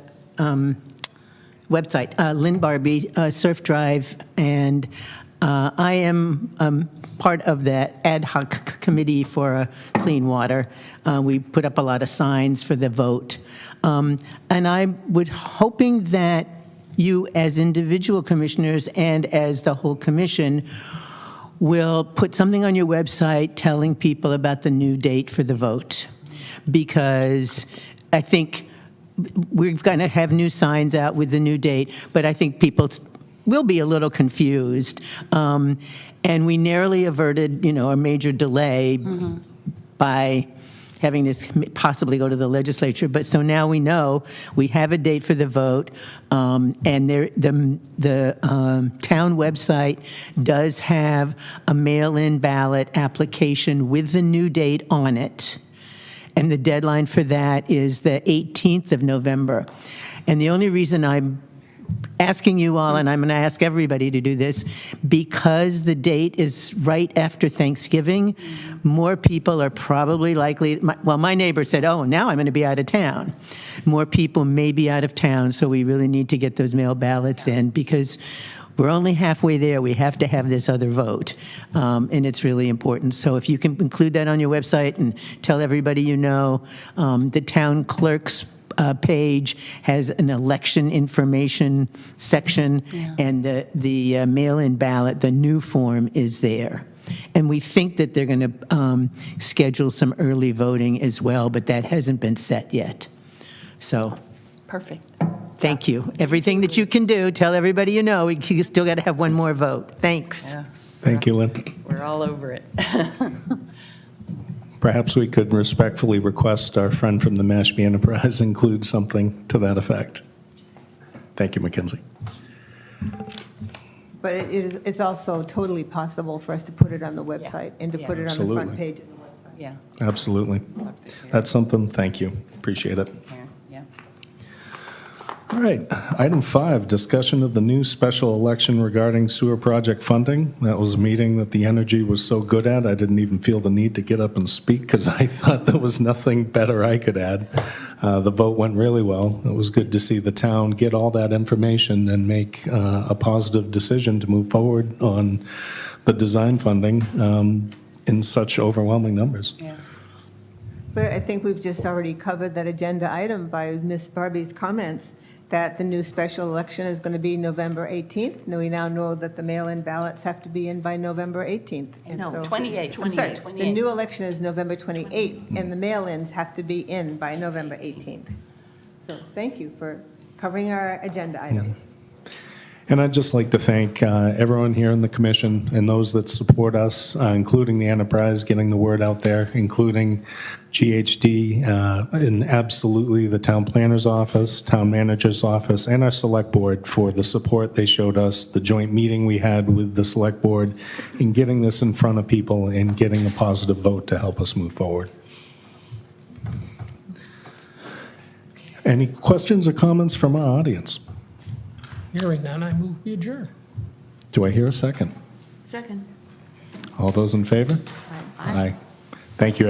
website, Lynn Barbie, Surf Drive, and I am part of that ad hoc committee for clean water. We put up a lot of signs for the vote. And I would hoping that you, as individual commissioners and as the whole commission, will put something on your website telling people about the new date for the vote. Because I think we're going to have new signs out with the new date, but I think people will be a little confused. And we narrowly averted, a major delay by having this possibly go to the legislature. But so now we know we have a date for the vote, and the town website does have a mail-in ballot application with the new date on it. And the deadline for that is the 18th of November. And the only reason I'm asking you all, and I'm going to ask everybody to do this, because the date is right after Thanksgiving, more people are probably likely, my neighbor said, oh, now I'm going to be out of town. More people may be out of town, so we really need to get those mail ballots in, because we're only halfway there. We have to have this other vote, and it's really important. So if you can include that on your website and tell everybody you know, the town clerk's page has an election information section, and the mail-in ballot, the new form, is there. And we think that they're going to schedule some early voting as well, but that hasn't been set yet. So Perfect. thank you. Everything that you can do, tell everybody you know. We still got to have one more vote. Thanks. Yeah, Thank you, Lynn. we're all over it. Perhaps we could respectfully request our friend from the Mashpee Enterprise include something to that effect. Thank you, Mackenzie. But it's also totally possible for us to put it on the website and to put it on the Absolutely. front page of the website. Yeah, Absolutely. That's something, thank you. Appreciate it. yeah. All right, item 5, discussion of the new special election regarding sewer project funding. That was a meeting that the energy was so good at, I didn't even feel the need to get up and speak because I thought there was nothing better I could add. The vote went really well. It was good to see the town get all that information and make a positive decision to move forward on the design funding in such overwhelming numbers. Yeah. But I think we've just already covered that agenda item by Ms. Barbie's comments, that the new special election is going to be November 18th. And we now know that the mail-in ballots have to be in by November 18th. And No, so- 28th. I'm sorry, the 28th. new election is November 28th, and the mail-ins have to be in by November 18th. So thank you for covering our agenda item. And I'd just like to thank everyone here in the commission and those that support us, including the enterprise, getting the word out there, including GHD, and absolutely the town planner's office, town manager's office, and our select board for the support they showed us, the joint meeting we had with the select board in getting this in front of people and getting a positive vote to help us move forward. Any questions or comments from our audience? Hearing none, I move we adjourn. Do I hear a second? Second. All those in favor? Aye. Thank you.